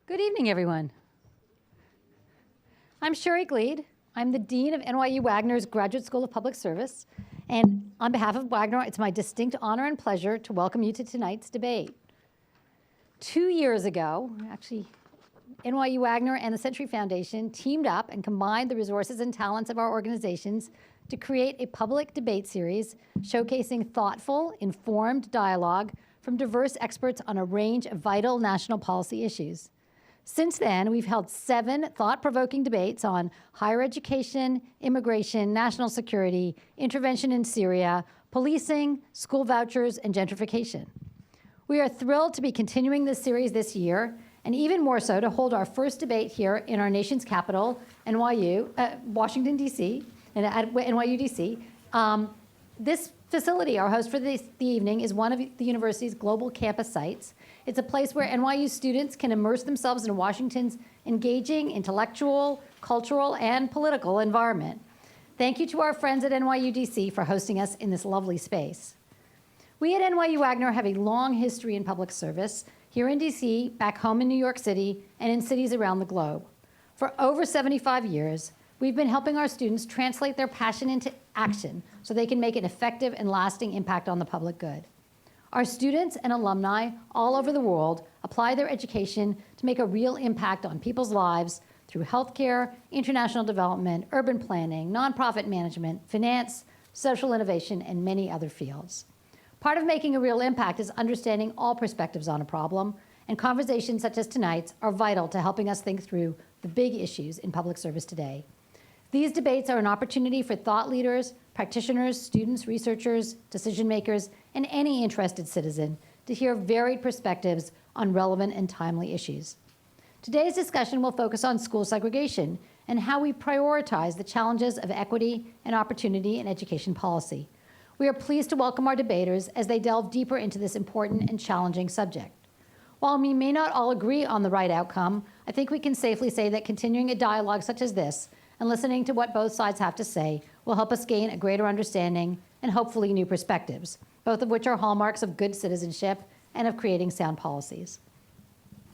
Good evening, everyone. I'm Sheryll. I'm the Dean of NYU Wagner's Graduate School of Public Service. And on behalf of Wagner, it's my distinct honor and pleasure to welcome you to tonight's debate. 2 years ago, actually, NYU Wagner and the Century Foundation teamed up and combined the resources and talents of our organizations to create a public debate series showcasing thoughtful, informed dialogue from diverse experts on a range of vital national policy issues. Since then, we've held 7 thought-provoking debates on higher education, immigration, national security, intervention in Syria, policing, school vouchers, and gentrification. We are thrilled to be continuing this series this year, and even more so to hold our first debate here in our nation's capital, Washington, D.C., and at NYU DC. This facility, our host for the evening, is one of the university's global campus sites. It's a place where NYU students can immerse themselves in Washington's engaging intellectual, cultural, and political environment. Thank you to our friends at NYU DC for hosting us in this lovely space. We at NYU Wagner have a long history in public service, here in DC, back home in New York City, and in cities around the globe. For over 75 years, we've been helping our students translate their passion into action so they can make an effective and lasting impact on the public good. Our students and alumni all over the world apply their education to make a real impact on people's lives through healthcare, international development, urban planning, nonprofit management, finance, social innovation, and many other fields. Part of making a real impact is understanding all perspectives on a problem, and conversations such as tonight's are vital to helping us think through the big issues in public service today. These debates are an opportunity for thought leaders, practitioners, students, researchers, decision makers, and any interested citizen to hear varied perspectives on relevant and timely issues. Today's discussion will focus on school segregation and how we prioritize the challenges of equity and opportunity in education policy. We are pleased to welcome our debaters as they delve deeper into this important and challenging subject. While we may not all agree on the right outcome, I think we can safely say that continuing a dialogue such as this and listening to what both sides have to say will help us gain a greater understanding and hopefully new perspectives, both of which are hallmarks of good citizenship and of creating sound policies.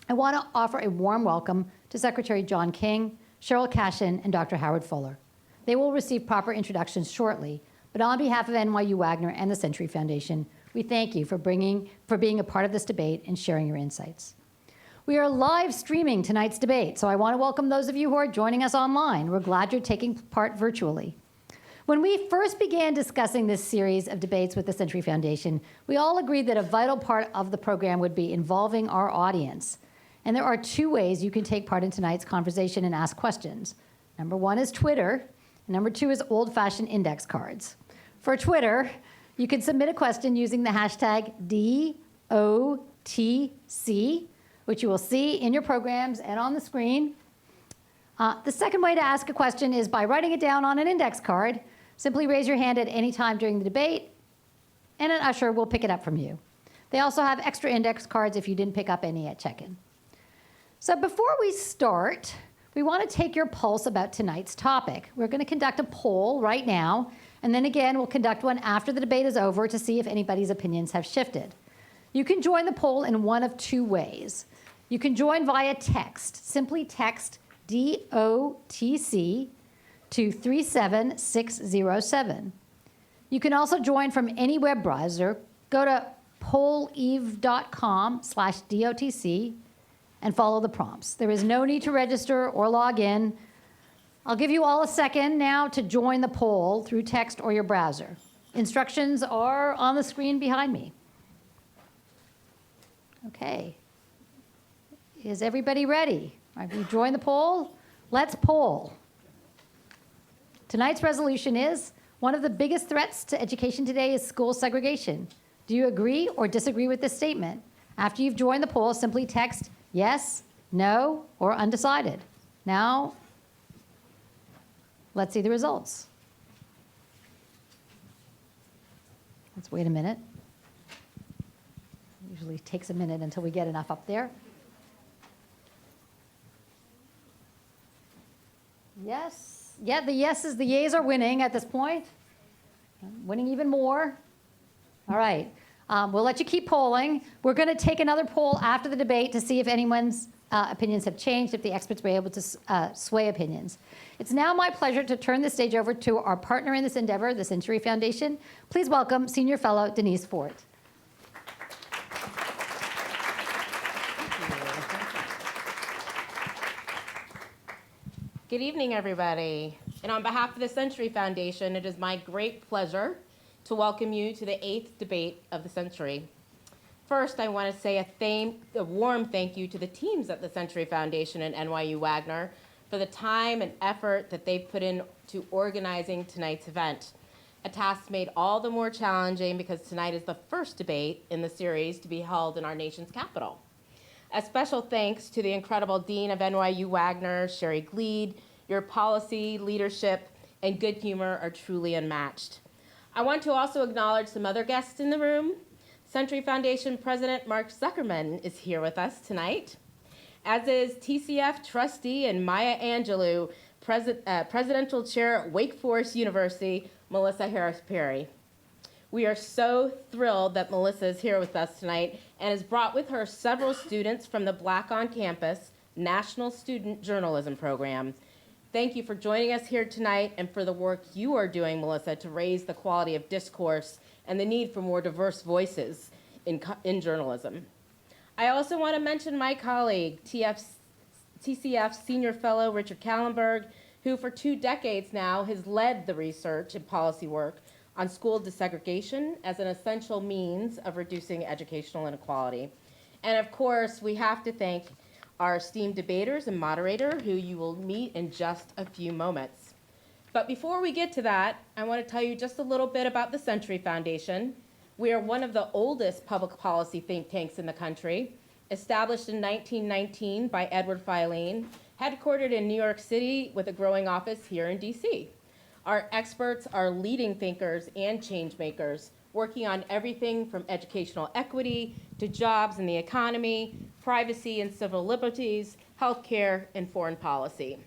I want to offer a warm welcome to Secretary John King, Sheryll Cashin, and Dr. Howard Fuller. They will receive proper introductions shortly, but on behalf of NYU Wagner and the Century Foundation, we thank you for being a part of this debate and sharing your insights. We are live streaming tonight's debate, so I want to welcome those of you who are joining us online. We're glad you're taking part virtually. When we first began discussing this series of debates with the Century Foundation, we all agreed that a vital part of the program would be involving our audience. And there are 2 ways you can take part in tonight's conversation and ask questions. Number 1 is Twitter, and number 2 is old-fashioned index cards. For Twitter, you can submit a question using the hashtag DOTC, which you will see in your programs and on the screen. The second way to ask a question is by writing it down on an index card. Simply raise your hand at any time during the debate, and an usher will pick it up from you. They also have extra index cards if you didn't pick up any at check-in. So before we start, we want to take your pulse about tonight's topic. We're going to conduct a poll right now, and then again, we'll conduct one after the debate is over to see if anybody's opinions have shifted. You can join the poll in one of 2 ways. You can join via text. Simply text DOTC to 37607. You can also join from any web browser. Go to polleve.com/DOTC and follow the prompts. There is no need to register or log in. I'll give you all a second now to join the poll through text or your browser. Instructions are on the screen behind me. Okay. Is everybody ready? Have you joined the poll? Let's poll. Tonight's resolution is, one of the biggest threats to education today is school segregation. Do you agree or disagree with this statement? After you've joined the poll, simply text yes, no, or undecided. Now, let's see the results. Let's wait a minute. Usually takes a minute until we get enough up there. Yes. Yeah, the yeses, the yays are winning at this point. Winning even more. All right. We'll let you keep polling. We're going to take another poll after the debate to see if anyone's opinions have changed, if the experts were able to sway opinions. It's now my pleasure to turn the stage over to our partner in this endeavor, the Century Foundation. Please welcome Senior Fellow Denise Fort. Good evening, everybody. And on behalf of the Century Foundation, it is my great pleasure to welcome you to the 8th debate of the century. First, I want to say a warm thank you to the teams at the Century Foundation and NYU Wagner for the time and effort that they've put into organizing tonight's event, a task made all the more challenging because tonight is the first debate in the series to be held in our nation's capital. A special thanks to the incredible Dean of NYU Wagner, Sheryll. Your policy, leadership, and good humor are truly unmatched. I want to also acknowledge some other guests in the room. Century Foundation President Mark Zuckerman is here with us tonight, as is TCF trustee and Maya Angelou, Presidential Chair at Wake Forest University, Melissa Harris-Perry. We are so thrilled that Melissa is here with us tonight and has brought with her several students from the Black on Campus National Student Journalism Program. Thank you for joining us here tonight and for the work you are doing, Melissa, to raise the quality of discourse and the need for more diverse voices in journalism. I also want to mention my colleague, TCF Senior Fellow Richard Kallenberg, who for 2 decades now has led the research and policy work on school desegregation as an essential means of reducing educational inequality. And of course, we have to thank our esteemed debaters and moderator, who you will meet in just a few moments. But before we get to that, I want to tell you just a little bit about the Century Foundation. We are one of the oldest public policy think tanks in the country, established in 1919 by Edward Filene, headquartered in New York City with a growing office here in DC. Our experts are leading thinkers and change makers, working on everything from educational equity to jobs in the economy, privacy and civil liberties, healthcare, and foreign policy.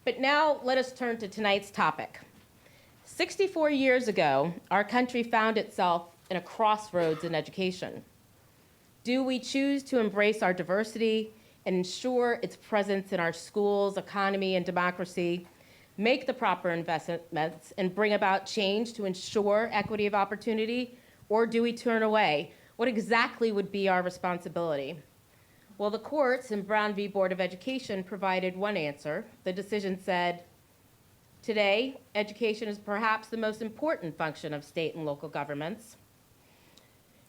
But now let us turn to tonight's topic. 64 years ago, our country found itself in a crossroads in education. Do we choose to embrace our diversity and ensure its presence in our schools, economy, and democracy, make the proper investments, and bring about change to ensure equity of opportunity, or do we turn away? What exactly would be our responsibility? Well, the courts in Brown v. Board of Education provided one answer. The decision said, today, education is perhaps the most important function of state and local governments.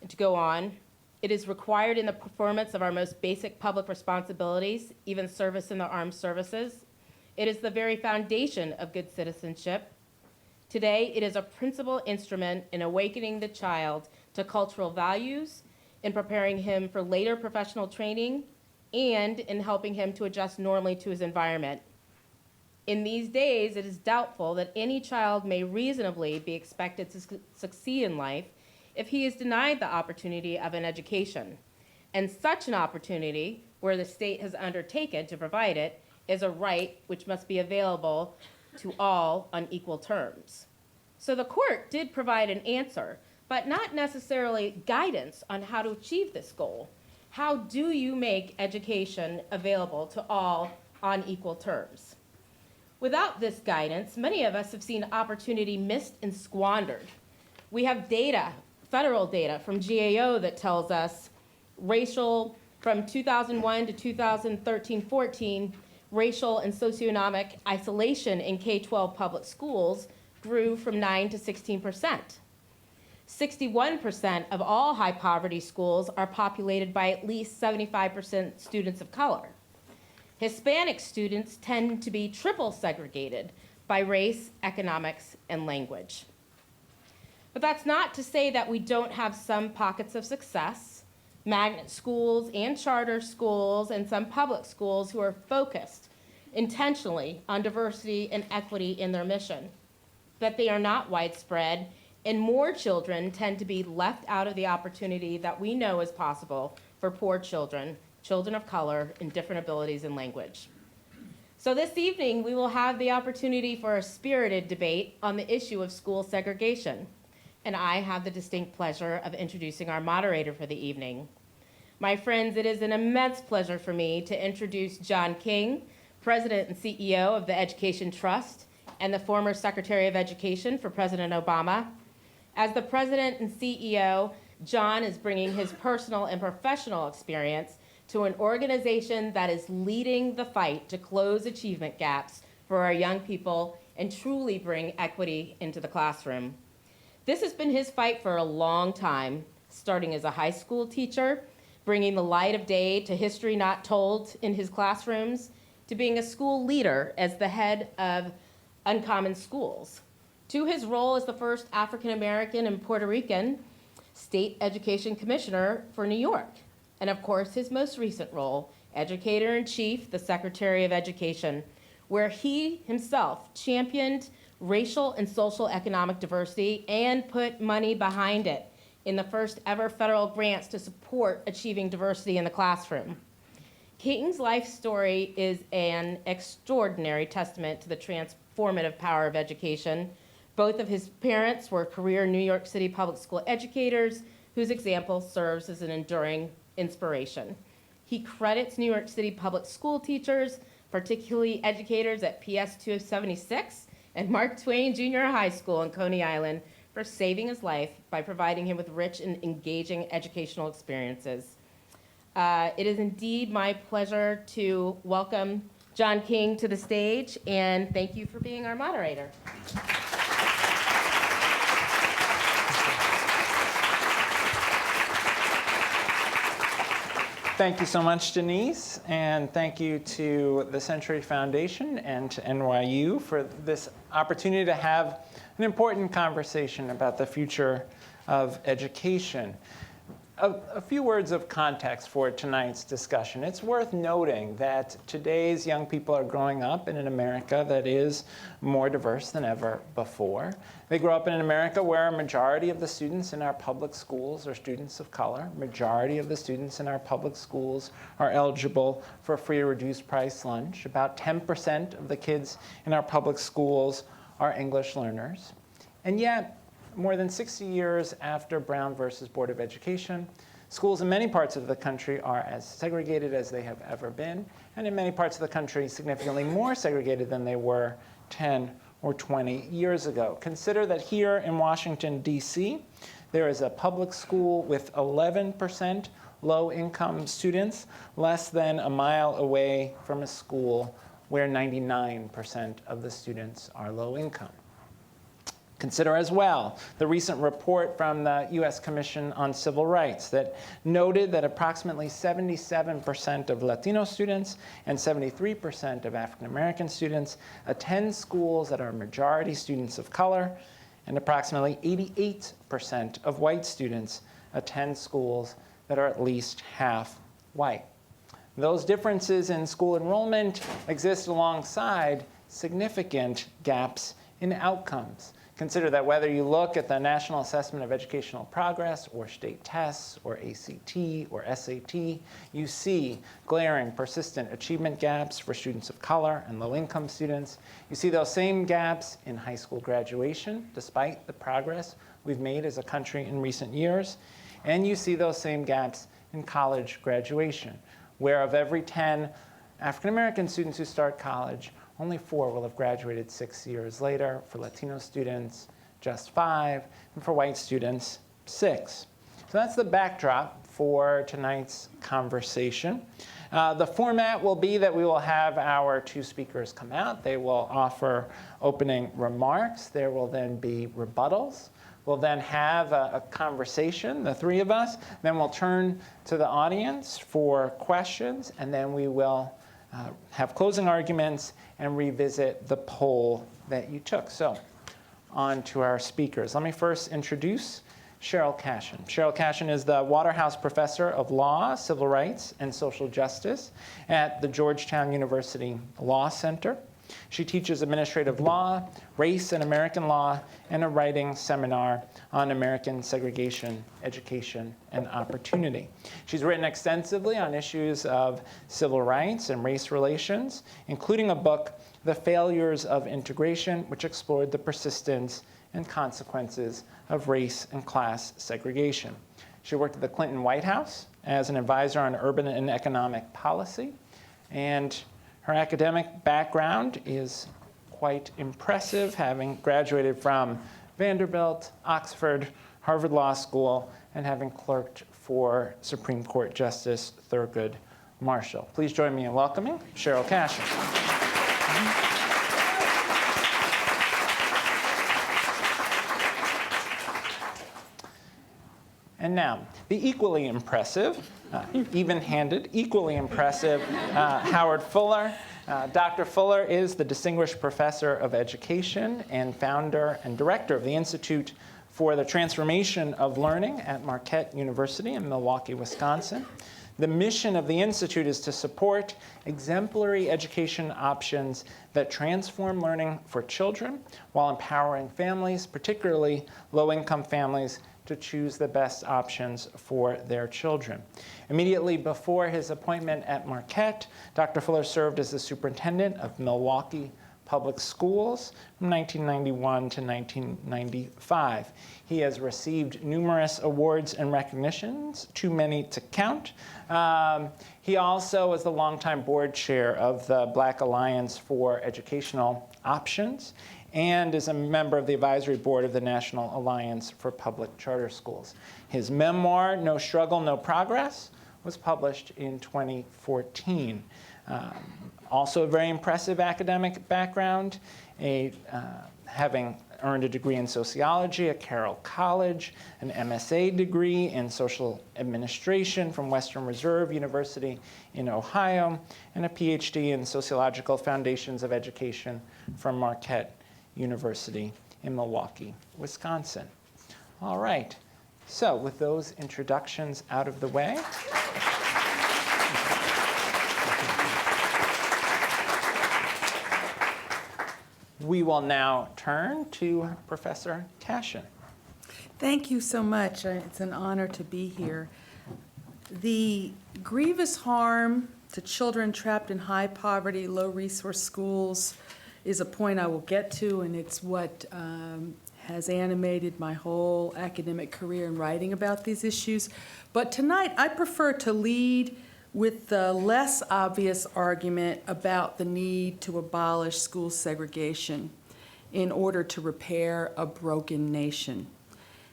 And to go on, it is required in the performance of our most basic public responsibilities, even service in the armed services. It is the very foundation of good citizenship. Today, it is a principal instrument in awakening the child to cultural values, in preparing him for later professional training, and in helping him to adjust normally to his environment. In these days, it is doubtful that any child may reasonably be expected to succeed in life if he is denied the opportunity of an education. And such an opportunity, where the state has undertaken to provide it, is a right which must be available to all on equal terms. So the court did provide an answer, but not necessarily guidance on how to achieve this goal. How do you make education available to all on equal terms? Without this guidance, many of us have seen opportunity missed and squandered. We have data, federal data from GAO that tells us racial, from 2001 to 2013-14, racial and socioeconomic isolation in K-12 public schools grew from 9 to 16%. 61% of all high poverty schools are populated by at least 75% students of color. Hispanic students tend to be triple segregated by race, economics, and language. But that's not to say that we don't have some pockets of success, magnet schools and charter schools and some public schools who are focused intentionally on diversity and equity in their mission, that they are not widespread, and more children tend to be left out of the opportunity that we know is possible for poor children, children of color, and different abilities in language. So this evening, we will have the opportunity for a spirited debate on the issue of school segregation. and I have the distinct pleasure of introducing our moderator for the evening. My friends, it is an immense pleasure for me to introduce John King, President and CEO of the Education Trust and the former Secretary of Education for President Obama. As the President and CEO, John is bringing his personal and professional experience to an organization that is leading the fight to close achievement gaps for our young people and truly bring equity into the classroom. This has been his fight for a long time, starting as a high school teacher, bringing the light of day to history not told in his classrooms, to being a school leader as the head of Uncommon Schools, to his role as the first African American and Puerto Rican State Education Commissioner for New York, and of course his most recent role, Educator-in-Chief, the Secretary of Education, where he himself championed racial and social economic diversity and put money behind it in the first ever federal grants to support achieving diversity in the classroom. King's life story is an extraordinary testament to the transformative power of education. Both of his parents were career New York City public school educators whose example serves as an enduring inspiration. He credits New York City public school teachers, particularly educators at PS 276 and Mark Twain Junior High School in Coney Island, for saving his life by providing him with rich and engaging educational experiences. It is indeed my pleasure to welcome John King to the stage, and thank you for being our moderator. Thank you so much, Denise, and thank you to the Century Foundation and to NYU for this opportunity to have an important conversation about the future of education. A few words of context for tonight's discussion. It's worth noting that today's young people are growing up in an America that is more diverse than ever before. They grow up in an America where a majority of the students in our public schools are students of color. Majority of the students in our public schools are eligible for a free or reduced price lunch. About 10% of the kids in our public schools are English learners. And yet, more than 60 years after Brown versus Board of Education, schools in many parts of the country are as segregated as they have ever been, and in many parts of the country, significantly more segregated than they were 10 or 20 years ago. Consider that here in Washington, D.C., there is a public school with 11% low-income students, less than a mile away from a school where 99% of the students are low-income. Consider as well the recent report from the U.S. Commission on Civil Rights that noted that approximately 77% of Latino students and 73% of African American students attend schools that are majority students of color, and approximately 88% of white students attend schools that are at least half white. Those differences in school enrollment exist alongside significant gaps in outcomes. Consider that whether you look at the National Assessment of Educational Progress or state tests or ACT or SAT, you see glaring, persistent achievement gaps for students of color and low-income students. You see those same gaps in high school graduation, despite the progress we've made as a country in recent years. And you see those same gaps in college graduation, where of every 10 African American students who start college, only 4 will have graduated 6 years later. For Latino students, just 5, and for white students, 6. So that's the backdrop for tonight's conversation. The format will be that we will have our 2 speakers come out. They will offer opening remarks. There will then be rebuttals. We'll then have a conversation, the 3 of us. Then we'll turn to the audience for questions, and then we will have closing arguments and revisit the poll that you took. So on to our speakers. Let me first introduce Sheryll Cashin. Sheryll Cashin is the Waterhouse Professor of Law, Civil Rights, and Social Justice at the Georgetown University Law Center. She teaches administrative law, race and American law, and a writing seminar on American segregation, education, and opportunity. She's written extensively on issues of civil rights and race relations, including a book, The Failures of Integration, which explored the persistence and Consequences of Race and Class Segregation. She worked at the Clinton White House as an advisor on urban and economic policy, and her academic background is quite impressive, having graduated from Vanderbilt, Oxford, Harvard Law School, and having clerked for Supreme Court Justice Thurgood Marshall. Please join me in welcoming Sheryll Cashin. And now, the equally impressive, even-handed, equally impressive Howard Fuller. Dr. Fuller is the Distinguished Professor of Education and founder and director of the Institute for the Transformation of Learning at Marquette University in Milwaukee, Wisconsin. The mission of the Institute is to support exemplary education options that transform learning for children while empowering families, particularly low-income families, to choose the best options for their children. Immediately before his appointment at Marquette, Dr. Fuller served as the superintendent of Milwaukee Public Schools from 1991 to 1995. He has received numerous awards and recognitions, too many to count. He also was the longtime board chair of the Black Alliance for Educational Options and is a member of the advisory board of the National Alliance for Public Charter Schools. His memoir, No Struggle, No Progress, was published in 2014. Also a very impressive academic background, having earned a degree in sociology at Carroll College, an MSA degree in social administration from Western Reserve University in Ohio, and a PhD in sociological foundations of education from Marquette University in Milwaukee, Wisconsin. All right, so with those introductions out of the way, we will now turn to Professor Cashin. Thank you so much. It's an honor to be here. The grievous harm to children trapped in high poverty, low resource schools is a point I will get to, and it's what has animated my whole academic career in writing about these issues. But tonight, I prefer to lead with the less obvious argument about the need to abolish school segregation in order to repair a broken nation.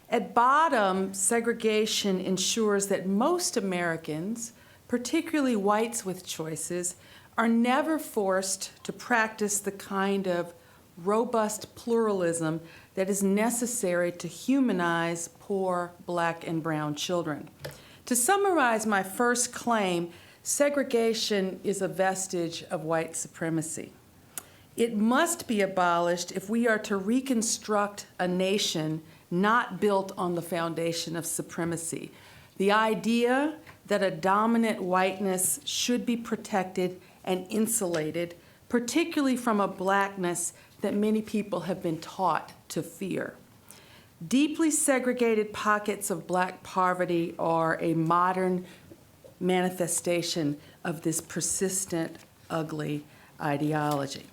At bottom, segregation ensures that most Americans, particularly whites with choices, are never forced to practice the kind of robust pluralism that is necessary to humanize poor Black and brown children. To summarize my first claim, segregation is a vestige of white supremacy. It must be abolished if we are to reconstruct a nation not built on the foundation of supremacy. The idea that a dominant whiteness should be protected and insulated, particularly from a Blackness that many people have been taught to fear. Deeply segregated pockets of Black poverty are a modern manifestation of this persistent, ugly ideology.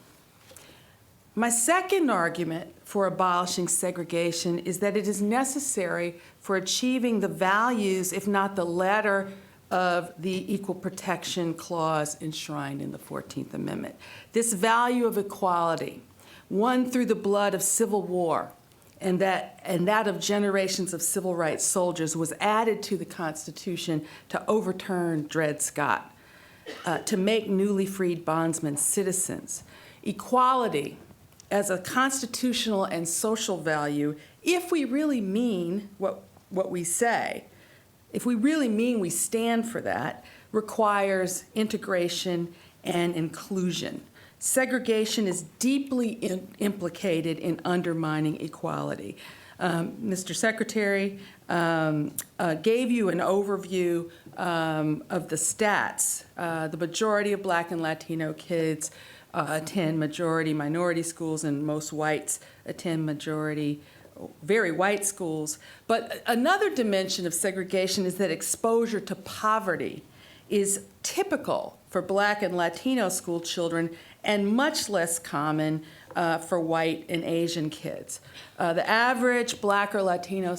My second argument for abolishing segregation is that it is necessary for achieving the values, if not the letter, of the Equal Protection Clause enshrined in the 14th Amendment. This value of equality, won through the blood of civil war, and that of generations of civil rights soldiers, was added to the Constitution to overturn Dred Scott, to make newly freed bondsmen citizens. Equality as a constitutional and social value, if we really mean what we say, if we really mean we stand for that, requires integration and inclusion. Segregation is deeply implicated in undermining equality. Mr. Secretary gave you an overview of the stats. The majority of Black and Latino kids attend majority minority schools, and most whites attend majority very white schools. But another dimension of segregation is that exposure to poverty is typical for Black and Latino school children and much less common for white and Asian kids. The average Black or Latino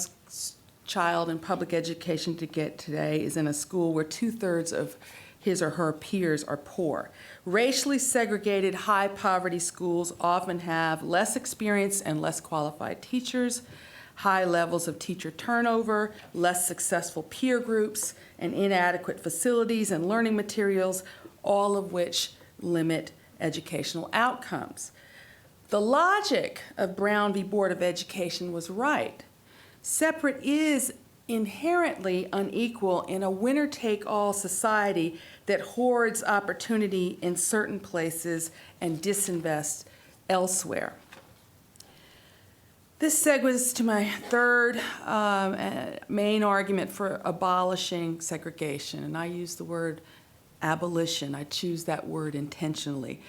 child in public education to get today is in a school where 2/3 of his or her peers are poor. Racially segregated high poverty schools often have less experienced and less qualified teachers, high levels of teacher turnover, less successful peer groups, and inadequate facilities and learning materials, all of which limit educational outcomes. The logic of Brown v. Board of Education was right. Separate is inherently unequal in a winner-take-all society that hoards opportunity in certain places and disinvests elsewhere. This segues to my third main argument for abolishing segregation, and I use the word abolition. I choose that word intentionally.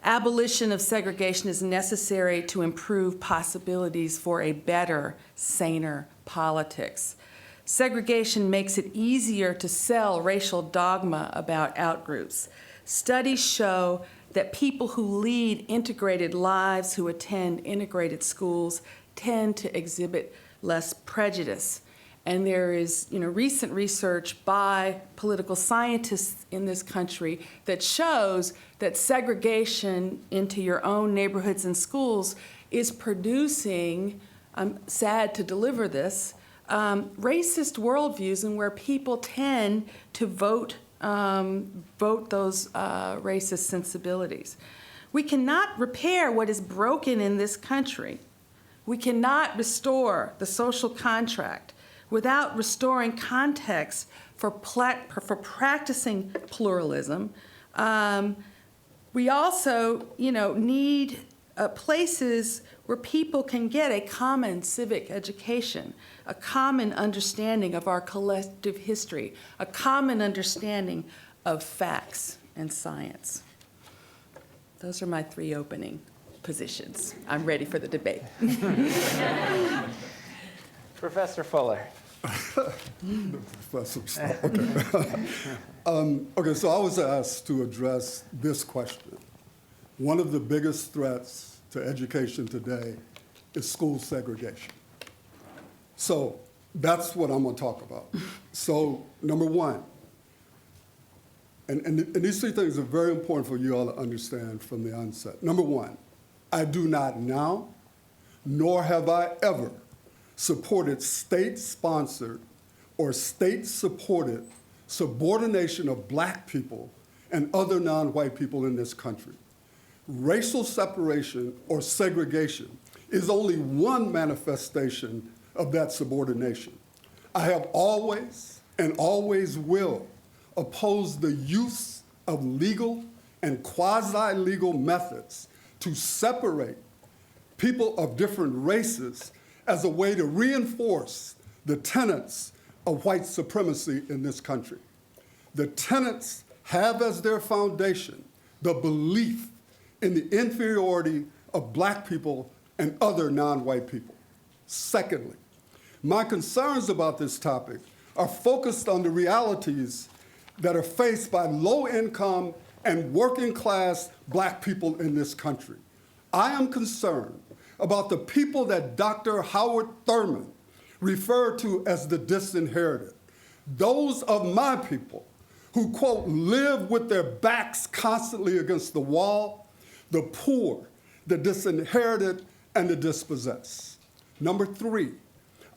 Abolition of segregation is necessary to improve possibilities for a better, saner politics. Segregation makes it easier to sell racial dogma about outgroups. Studies show that people who lead integrated lives, who attend integrated schools, tend to exhibit less prejudice. And there is, recent research by political scientists in this country that shows that segregation into your own neighborhoods and schools is producing, I'm sad to deliver this, racist worldviews, and where people tend to vote those racist sensibilities. We cannot repair what is broken in this country. We cannot restore the social contract without restoring context for practicing pluralism. We also, need places where people can get a common civic education, a common understanding of our collective history, a common understanding of facts and science. Those are my three opening positions. I'm ready for the debate. Professor Fuller. Okay, so I was asked to address this question. One of the biggest threats to education today is school segregation. So that's what I'm going to talk about. So number one, and these three things are very important for you all to understand from the onset. Number one, I do not now, nor have I ever, supported state-sponsored or state-supported subordination of Black people and other non-white people in this country. Racial separation or segregation is only one manifestation of that subordination. I have always and always will oppose the use of legal and quasi-legal methods to separate people of different races as a way to reinforce the tenets of white supremacy in this country. The tenets have as their foundation the belief in the inferiority of Black people and other non-white people. Secondly, my concerns about this topic are focused on the realities that are faced by low-income and working-class Black people in this country. I am concerned about the people that Dr. Howard Thurman referred to as the disinherited, those of my people who, quote, live with their backs constantly against the wall, the poor, the disinherited, and the dispossessed. Number three,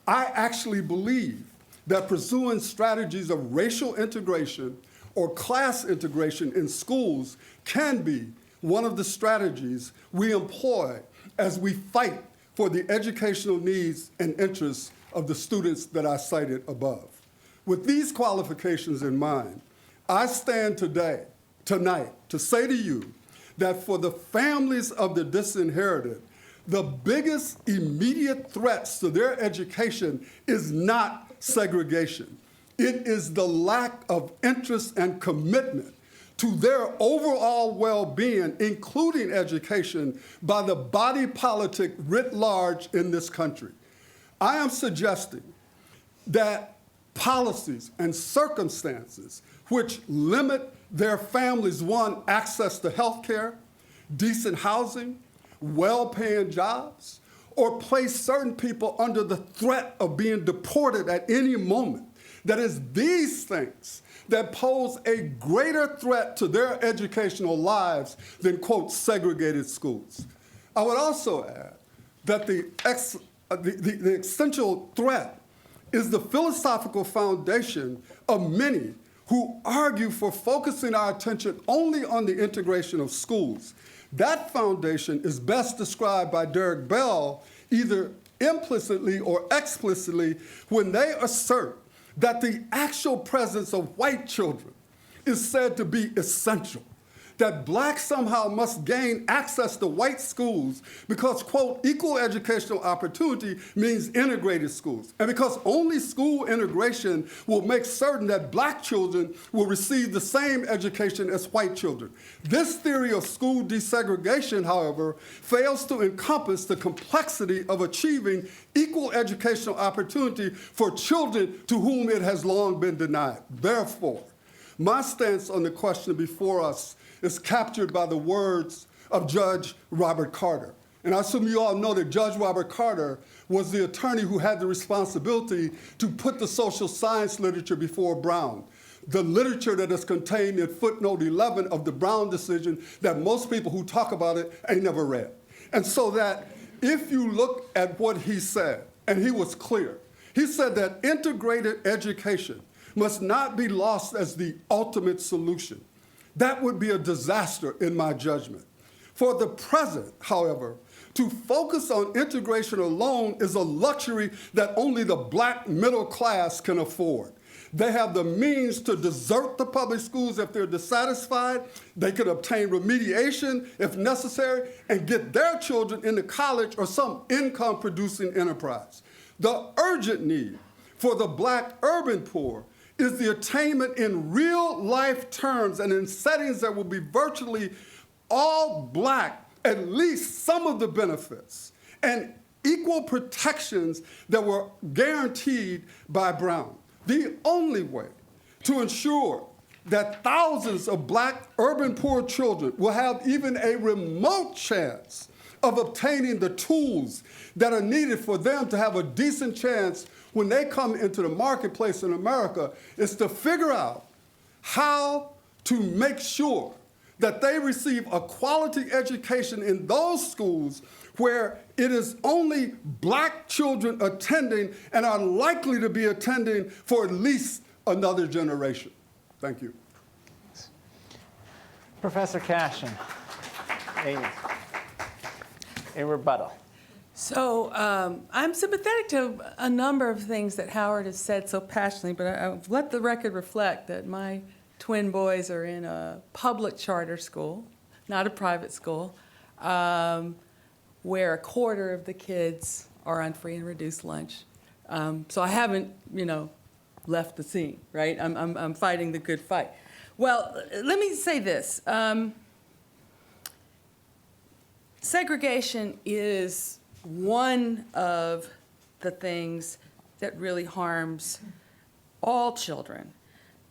I actually believe that pursuing strategies of racial integration or class integration in schools can be one of the strategies we employ as we fight for the educational needs and interests of the students that I cited above. With these qualifications in mind, I stand tonight, to say to you that for the families of the disinherited, the biggest immediate threats to their education is not segregation. It is the lack of interest and commitment to their overall well-being, including education, by the body politic writ large in this country. I am suggesting that policies, and circumstances which limit their families, one, access to health care, decent housing, well-paying jobs, or place certain people under the threat of being deported at any moment. That is these things that pose a greater threat to their educational lives than, quote, segregated schools. I would also add that the essential threat is the philosophical foundation of many who argue for focusing our attention only on the integration of schools. That foundation is best described by Derek Bell either implicitly or explicitly when they assert that the actual presence of white children is said to be essential, that blacks somehow must gain access to white schools because, quote, equal educational opportunity means integrated schools, and because only school integration will make certain that black children will receive the same education as white children. This theory of school desegregation, however, fails to encompass the complexity of achieving equal educational opportunity for children to whom it has long been denied. Therefore, my stance on the question before us is captured by the words of Judge Robert Carter. And I assume you all know that Judge Robert Carter was the attorney who had the responsibility to put the social science literature before Brown, the literature that is contained in footnote 11 of the Brown decision that most people who talk about it ain't never read. And so that if you look at what he said, and he was clear, he said that integrated education must not be lost as the ultimate solution. That would be a disaster in my judgment. For the present, however, to focus on integration alone is a luxury that only the black middle class can afford. They have the means to desert the public schools if they're dissatisfied. They can obtain remediation if necessary and get their children into college or some income-producing enterprise. The urgent need for the black urban poor is the attainment in real-life terms and in settings that will be virtually all black, at least some of the benefits, and equal protections that were guaranteed by Brown. The only way to ensure that thousands of black urban poor children will have even a remote chance of obtaining the tools that are needed for them to have a decent chance when they come into the marketplace in America is to figure out how to make sure that they receive a quality education in those schools where it is only black children attending and are likely to be attending for at least another generation. Thank you. Professor Cashin, a rebuttal. So I'm sympathetic to a number of things that Howard has said so passionately, but I've let the record reflect that my twin boys are in a public charter school, not a private school, where a quarter of the kids are on free and reduced lunch. So I haven't, left the scene, right? I'm fighting the good fight. Well, let me say this. Segregation is one of the things that really harms all children.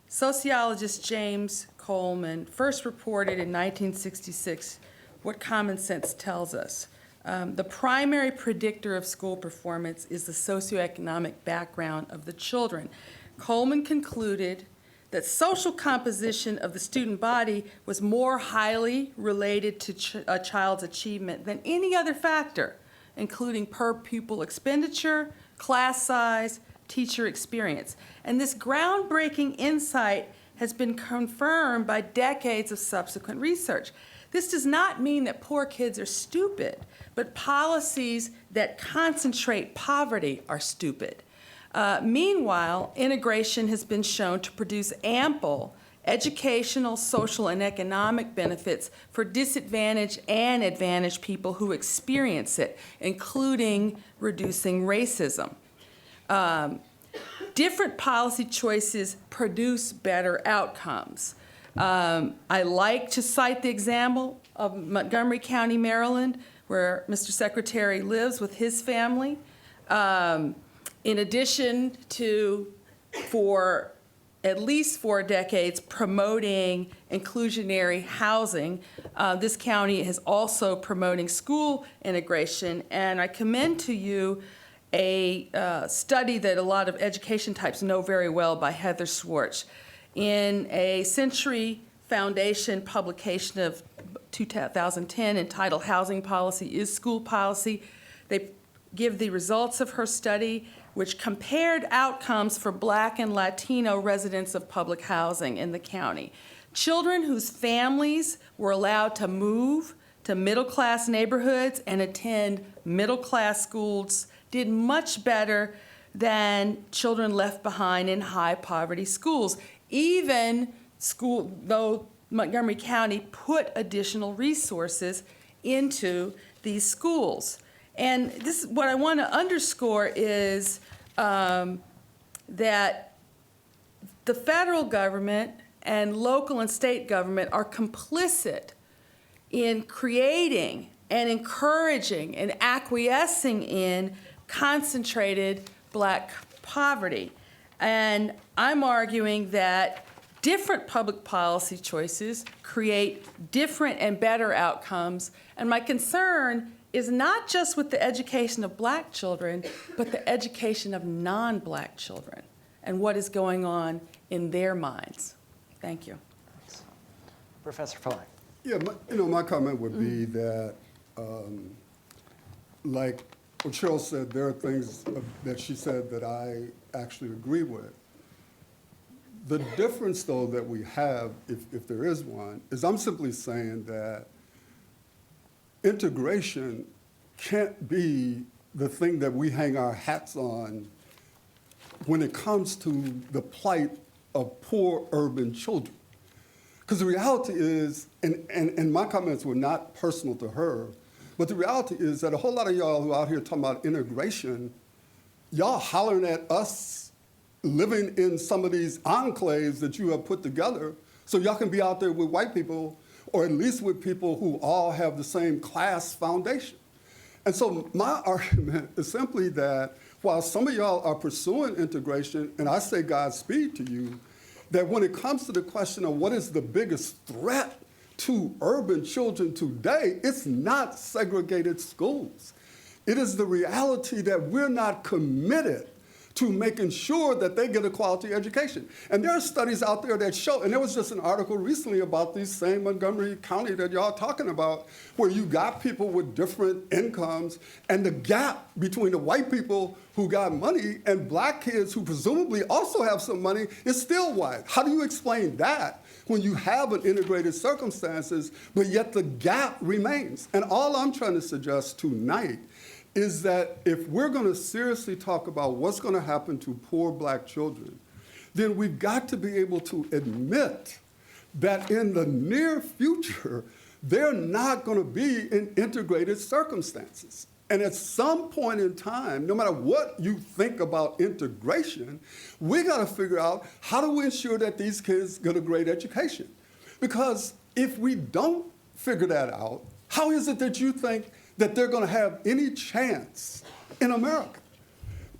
Sociologist James Coleman first reported in 1966 what common sense tells us. The primary predictor of school performance is the socioeconomic background of the children. Coleman concluded that social composition of the student body was more highly related to a child's achievement than any other factor, including per pupil expenditure, class size, teacher experience. And this groundbreaking insight has been confirmed by decades of subsequent research. This does not mean that poor kids are stupid, but policies that concentrate poverty are stupid. Meanwhile, integration has been shown to produce ample educational, social, and economic benefits for disadvantaged and advantaged people who experience it, including reducing racism. Different policy choices produce better outcomes. I like to cite the example of Montgomery County, Maryland, where Mr. Secretary lives with his family. In addition to for at least 4 decades promoting inclusionary housing. This county is also promoting school integration, and I commend to you a study that a lot of education types know very well by Heather Schwartz. In a Century Foundation publication of 2010 entitled Housing Policy is School Policy, they give the results of her study, which compared outcomes for Black and Latino residents of public housing in the county. Children whose families were allowed to move to middle-class neighborhoods and attend middle-class schools did much better than children left behind in high-poverty schools, even though Montgomery County put additional resources into these schools. And this, what I want to underscore is that the federal government and local and state government are complicit in creating and encouraging and acquiescing in concentrated Black poverty. And I'm arguing that different public policy choices create different and better outcomes. And my concern is not just with the education of Black children, but the education of non-Black children and what is going on in their minds. Thank you. Professor Fuller. Yeah, my comment would be that, like what Sheryll said, there are things that she said that I actually agree with. The difference, though, that we have, if there is one, is I'm simply saying that integration can't be the thing that we hang our hats on when it comes to the plight of poor urban children. Because the reality is, and my comments were not personal to her, but the reality is that a whole lot of y'all who are out here talking about integration, y'all hollering at us living in some of these enclaves that you have put together so y'all can be out there with white people, or at least with people who all have the same class foundation. And so my argument is simply that while some of y'all are pursuing integration, and I say Godspeed to you, that when it comes to the question of what is the biggest threat to urban children today, it's not segregated schools. It is the reality that we're not committed to making sure that they get a quality education. And there are studies out there that show, and there was just an article recently about these same Montgomery County that y'all talking about, where you got people with different incomes, and the gap between the white people who got money and Black kids who presumably also have some money is still wide. How do you explain that when you have an integrated circumstances, but yet the gap remains? And all I'm trying to suggest tonight is that if we're going to seriously talk about what's going to happen to poor Black children, then we've got to be able to admit that in the near future, they're not going to be in integrated circumstances. And at some point in time, no matter what you think about integration, we got to figure out how do we ensure that these kids get a great education? Because if we don't figure that out, how is it that you think that they're going to have any chance in America?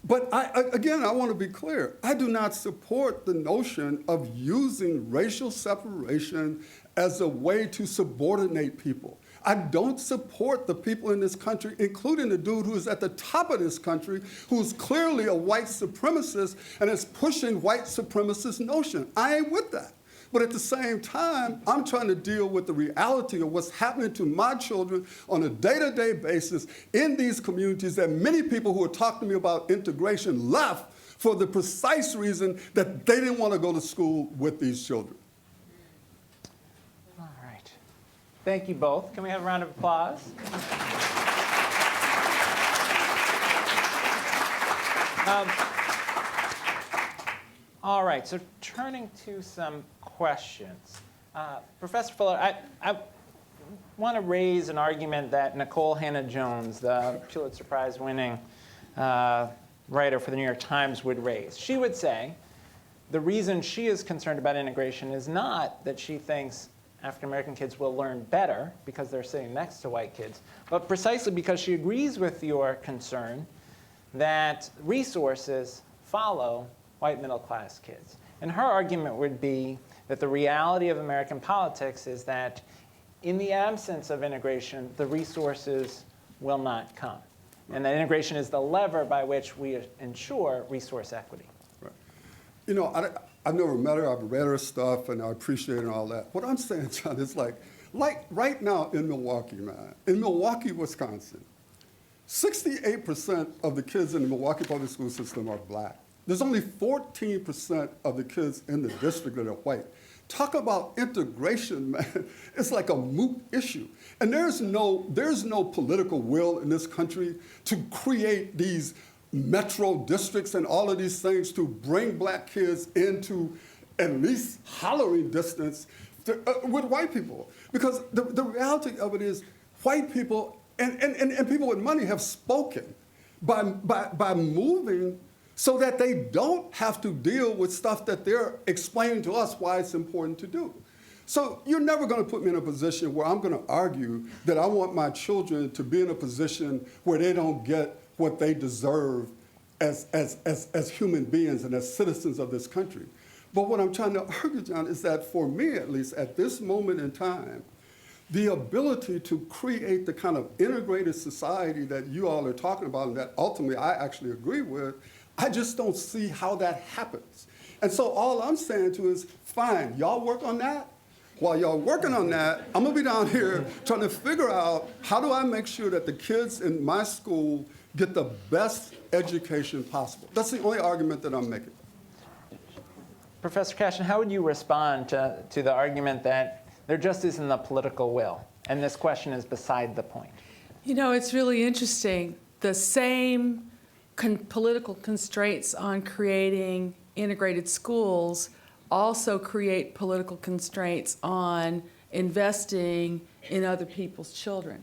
But again, I want to be clear. I do not support the notion of using racial separation as a way to subordinate people. I don't support the people in this country, including the dude who is at the top of this country, who's clearly a white supremacist and is pushing white supremacist notion. I ain't with that. But at the same time, I'm trying to deal with the reality of what's happening to my children on a day-to-day basis in these communities that many people who are talking to me about integration left for the precise reason that they didn't want to go to school with these children. All right. Thank you both. Can we have a round of applause? All right, so turning to some questions. Professor Fuller, I want to raise an argument that Nicole Hannah-Jones, the Pulitzer Prize-winning writer for the New York Times, would raise. She would say the reason she is concerned about integration is not that she thinks African-American kids will learn better because they're sitting next to white kids, but precisely because she agrees with your concern that resources follow white middle-class kids. And her argument would be that the reality of American politics is that in the absence of integration, the resources will not come. And that integration is the lever by which we ensure resource equity. Right. You know, I've never met her. I've read her stuff, and I appreciate it and all that. What I'm saying, John, is like right now in Milwaukee, man, in Milwaukee, Wisconsin, 68% of the kids in the Milwaukee public school system are black. There's only 14% of the kids in the district that are white. Talk about integration, man. It's like a moot issue. And there's no political will in this country to create these metro districts and all of these things to bring black kids into at least hollering distance with white people. Because the reality of it is white people and people with money have spoken by moving so that they don't have to deal with stuff that they're explaining to us why it's important to do. So you're never going to put me in a position where I'm going to argue that I want my children to be in a position where they don't get what they deserve as human beings and as citizens of this country. But what I'm trying to argue, John, is that for me, at least at this moment in time, the ability to create the kind of integrated society that you all are talking about and that ultimately I actually agree with, I just don't see how that happens. And so all I'm saying to is, fine, y'all work on that. While y'all working on that, I'm gonna be down here trying to figure out how do I make sure that the kids in my school get the best education possible. That's the only argument that I'm making. Professor Cashin, how would you respond to the argument that there just isn't the political will, and this question is beside the point? You know, it's really interesting. The same political constraints on creating integrated schools also create political constraints on investing in other people's children.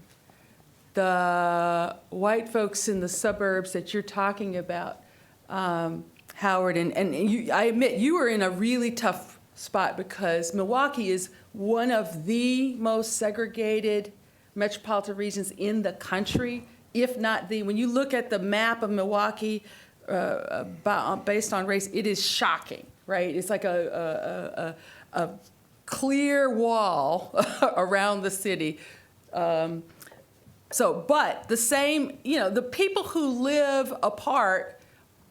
The white folks in the suburbs that you're talking about, Howard, and I admit you are in a really tough spot because Milwaukee is one of the most segregated metropolitan regions in the country, if not the. When you look at the map of Milwaukee based on race, it is shocking, right? It's like a clear wall around the city. But the same, the people who live apart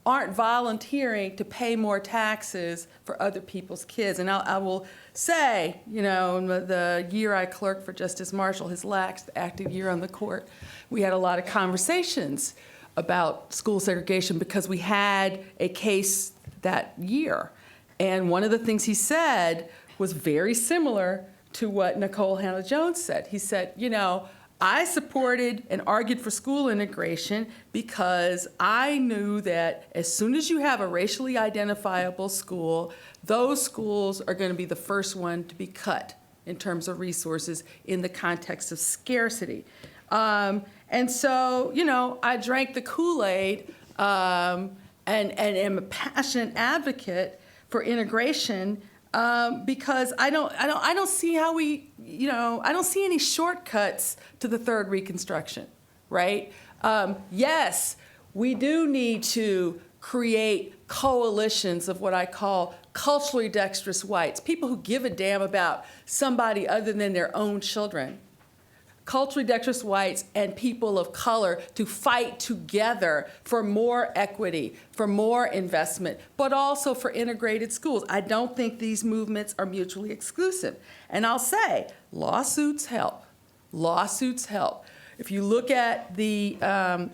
aren't volunteering to pay more taxes for other people's kids. And I will say, in the year I clerked for Justice Marshall, his last active year on the court, we had a lot of conversations about school segregation because we had a case that year. And one of the things he said was very similar to what Nicole Hannah-Jones said. He said, I supported and argued for school integration because I knew that as soon as you have a racially identifiable school, those schools are going to be the first one to be cut in terms of resources in the context of scarcity. And so, I drank the Kool-Aid and am a passionate advocate for integration because I don't see how I don't see any shortcuts to the third Reconstruction, right? Yes, we do need to create coalitions of what I call culturally dexterous whites, people who give a damn about somebody other than their own children. Culturally dexterous whites and people of color to fight together for more equity, for more investment, but also for integrated schools. I don't think these movements are mutually exclusive. And I'll say, lawsuits help. Lawsuits help. If you look at the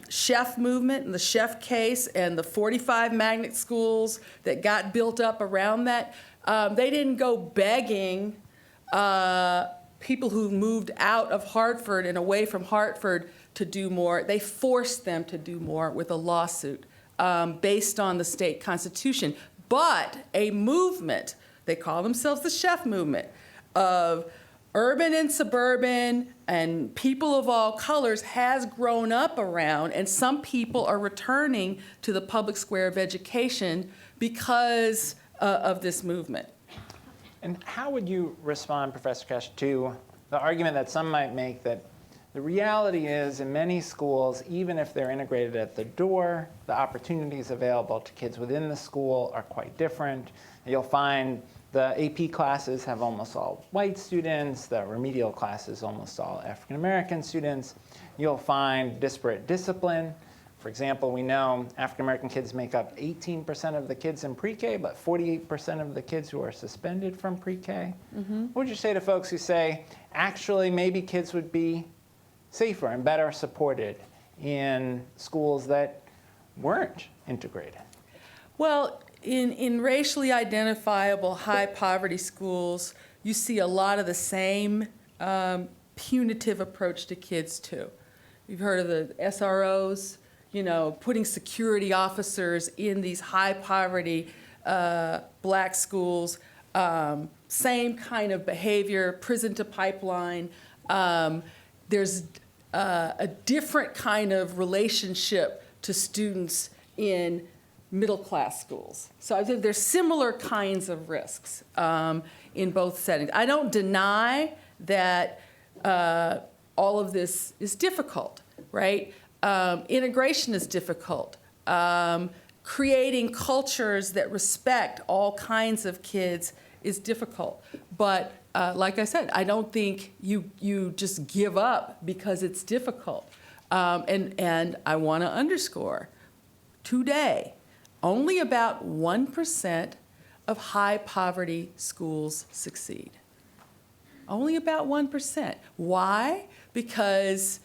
chef movement and the chef case and the 45 magnet schools that got built up around that, they didn't go begging people who moved out of Hartford and away from Hartford to do more. They forced them to do more with a lawsuit based on the state constitution. But a movement, they call themselves the chef movement, of urban and suburban and people of all colors has grown up around, and some people are returning to the public square of education because of this movement. And how would you respond, Professor Cashin, to the argument that some might make that The reality is, in many schools, even if they're integrated at the door, the opportunities available to kids within the school are quite different. You'll find the AP classes have almost all white students, the remedial classes almost all African American students. You'll find disparate discipline. For example, we know African American kids make up 18% of the kids in pre-K, but 48% of the kids who are suspended from pre-K. What would you say to folks who say, actually, maybe kids would be safer and better supported in schools that weren't integrated? Well, in racially identifiable high poverty schools, you see a lot of the same punitive approach to kids too. You've heard of the SROs, putting security officers in these high poverty black schools, same kind of behavior, prison to pipeline. There's a different kind of relationship to students in middle-class schools. So I think there's similar kinds of risks in both settings. I don't deny that all of this is difficult, right? Integration is difficult. Creating cultures that respect all kinds of kids is difficult. But like I said, I don't think you just give up because it's difficult. And I want to underscore, today, only about 1% of high poverty schools succeed. Only about 1%. Why? Because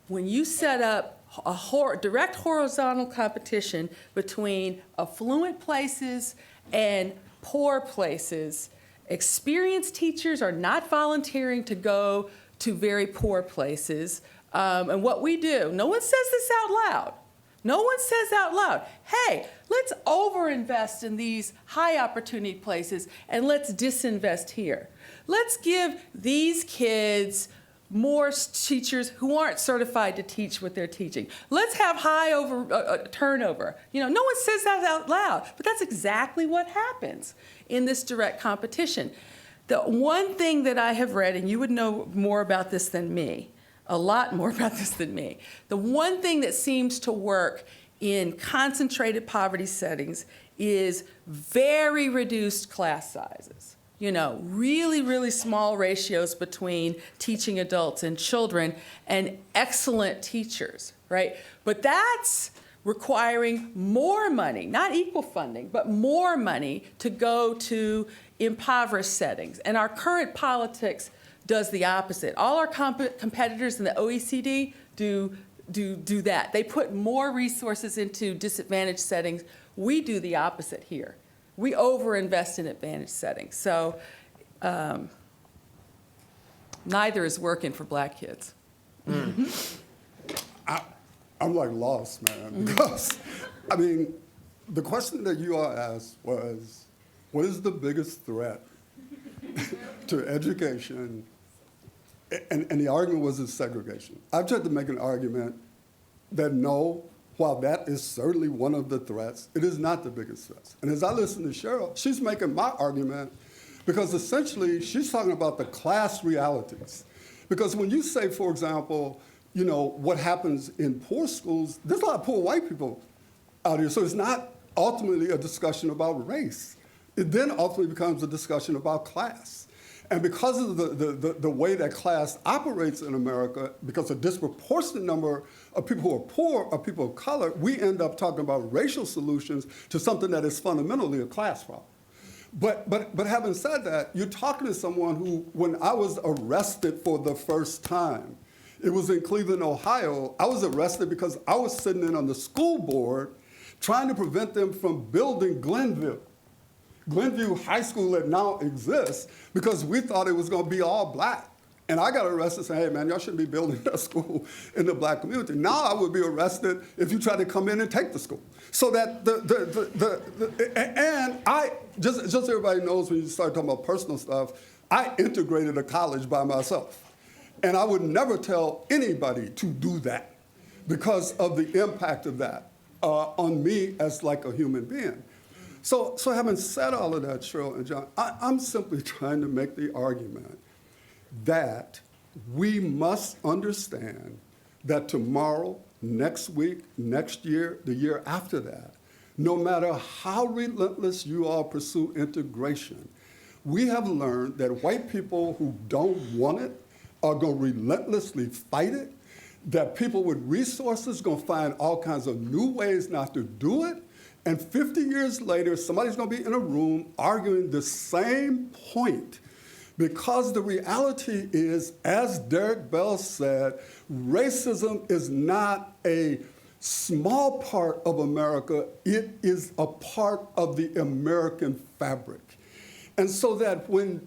when you set up a direct horizontal competition between affluent places and poor places, experienced teachers are not volunteering to go to very poor places. And what we do, no one says this out loud. No one says out loud, hey, let's overinvest in these high opportunity places and let's disinvest here. Let's give these kids more teachers who aren't certified to teach what they're teaching. Let's have high turnover. No one says that out loud, but that's exactly what happens in this direct competition. The one thing that I have read, and you would know more about this than me, a lot more about this than me. The one thing that seems to work in concentrated poverty settings is very reduced class sizes. Really, really small ratios between teaching adults and children and excellent teachers, right? But that's requiring more money, not equal funding, but more money to go to impoverished settings. And our current politics does the opposite. All our competitors in the OECD do that. They put more resources into disadvantaged settings. We do the opposite here. We overinvest in advantaged settings. So neither is working for black kids. I'm like lost, man, because, the question that you all asked was, what is the biggest threat to education? And the argument was segregation. I've tried to make an argument that no, while that is certainly one of the threats, it is not the biggest threat. And as I listen to Sheryll, she's making my argument because essentially she's talking about the class realities. Because when you say, for example, what happens in poor schools, there's a lot of poor white people out here. So it's not ultimately a discussion about race. It then ultimately becomes a discussion about class. And because of the way that class operates in America, because a disproportionate number of people who are poor are people of color, we end up talking about racial solutions to something that is fundamentally a class problem. But having said that, you're talking to someone who, when I was arrested for the first time, it was in Cleveland, Ohio, I was arrested because I was sitting in on the school board trying to prevent them from building Glenview High School that now exists, because we thought it was going to be all black. And I got arrested saying, hey, man, y'all shouldn't be building that school in the black community. Now I would be arrested if you tried to come in and take the school. So that and I, just so everybody knows, when you start talking about personal stuff, I integrated a college by myself. And I would never tell anybody to do that because of the impact of that on me as like a human being. So having said all of that, Sheryll and John, I'm simply trying to make the argument that we must understand that tomorrow, next week, next year, the year after that, no matter how relentless you all pursue integration, we have learned that white people who don't want it are going to relentlessly fight it, that people with resources going to find all kinds of new ways not to do it, and 50 years later, somebody's going to be in a room arguing the same point. Because the reality is, as Derek Bell said, racism is not a small part of America, it is a part of the American fabric. And so that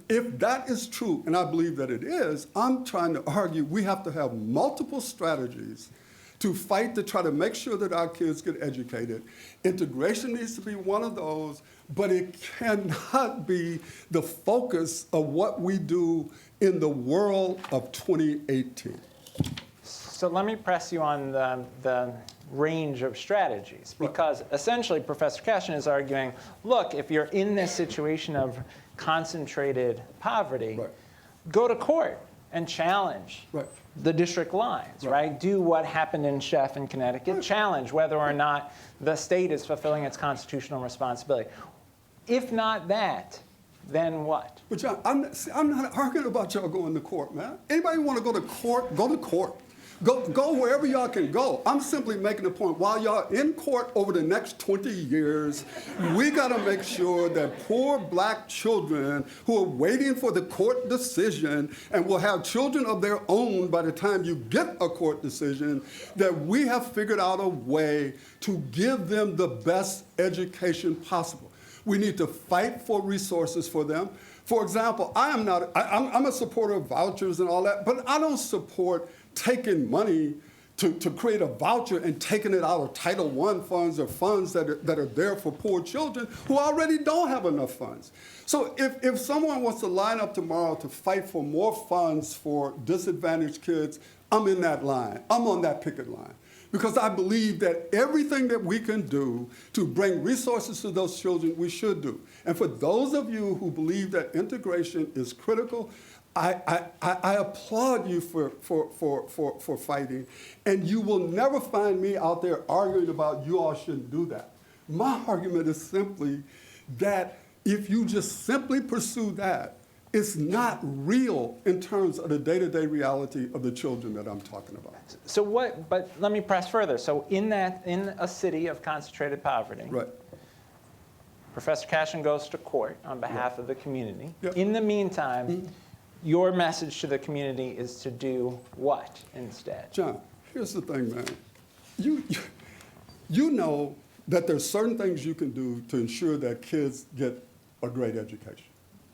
if that is true, and I believe that it is, I'm trying to argue we have to have multiple strategies to fight to try to make sure that our kids get educated. Integration needs to be one of those, but it cannot be the focus of what we do in the world of 2018. So let me press you on the range of strategies, because essentially Professor Cashin is arguing, look, if you're in this situation of concentrated poverty, go to court and challenge the district lines, right? Do what happened in Sheff in Connecticut, challenge whether or not the state is fulfilling its constitutional responsibility. If not that, then what? But John, I'm not arguing about y'all going to court, man. Anybody want to go to court, go to court. Go wherever y'all can go. I'm simply making the point, while y'all in court over the next 20 years, we got to make sure that poor black children who are waiting for the court decision and will have children of their own by the time you get a court decision, that we have figured out a way to give them the best education possible. We need to fight for resources for them. For example, I'm a supporter of vouchers and all that, but I don't support taking money to create a voucher and taking it out of Title I funds or funds that are there for poor children who already don't have enough funds. So if someone wants to line up tomorrow to fight for more funds for disadvantaged kids, I'm in that line. I'm on that picket line. Because I believe that everything that we can do to bring resources to those children, we should do. And for those of you who believe that integration is critical, I applaud you for fighting, and you will never find me out there arguing about you all shouldn't do that. My argument is simply that if you just simply pursue that, it's not real in terms of the day-to-day reality of the children that I'm talking about. So but let me press further. So in a city of concentrated poverty, Professor Cashin goes to court on behalf of the community. In the meantime, your message to the community is to do what instead? John, here's the thing, man. You know that there's certain things you can do to ensure that kids get a great education,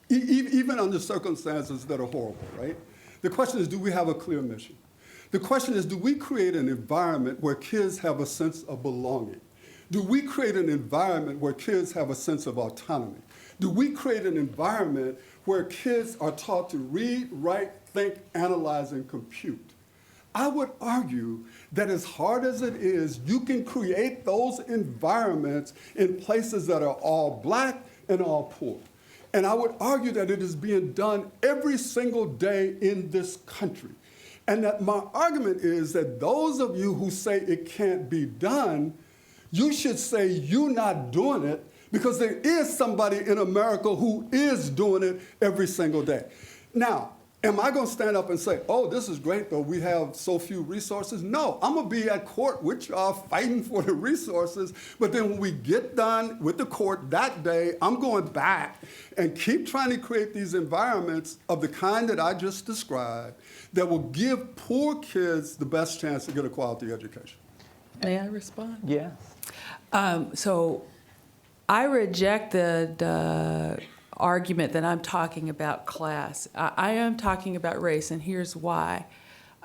even under circumstances that are horrible, right? The question is, do we have a clear mission? The question is, do we create an environment where kids have a sense of belonging? Do we create an environment where kids have a sense of autonomy? Do we create an environment where kids are taught to read, write, think, analyze, and compute? I would argue that as hard as it is, you can create those environments in places that are all black and all poor. And I would argue that it is being done every single day in this country. And that my argument is that those of you who say it can't be done, you should say you're not doing it, because there is somebody in America who is doing it every single day. Now, am I going to stand up and say, oh, this is great, though we have so few resources? No, I'm going to be at court with y'all fighting for the resources. But then when we get done with the court that day, I'm going back and keep trying to create these environments of the kind that I just described that will give poor kids the best chance to get a quality education. May I respond? Yes. So I reject the argument that I'm talking about class. I am talking about race, and here's why.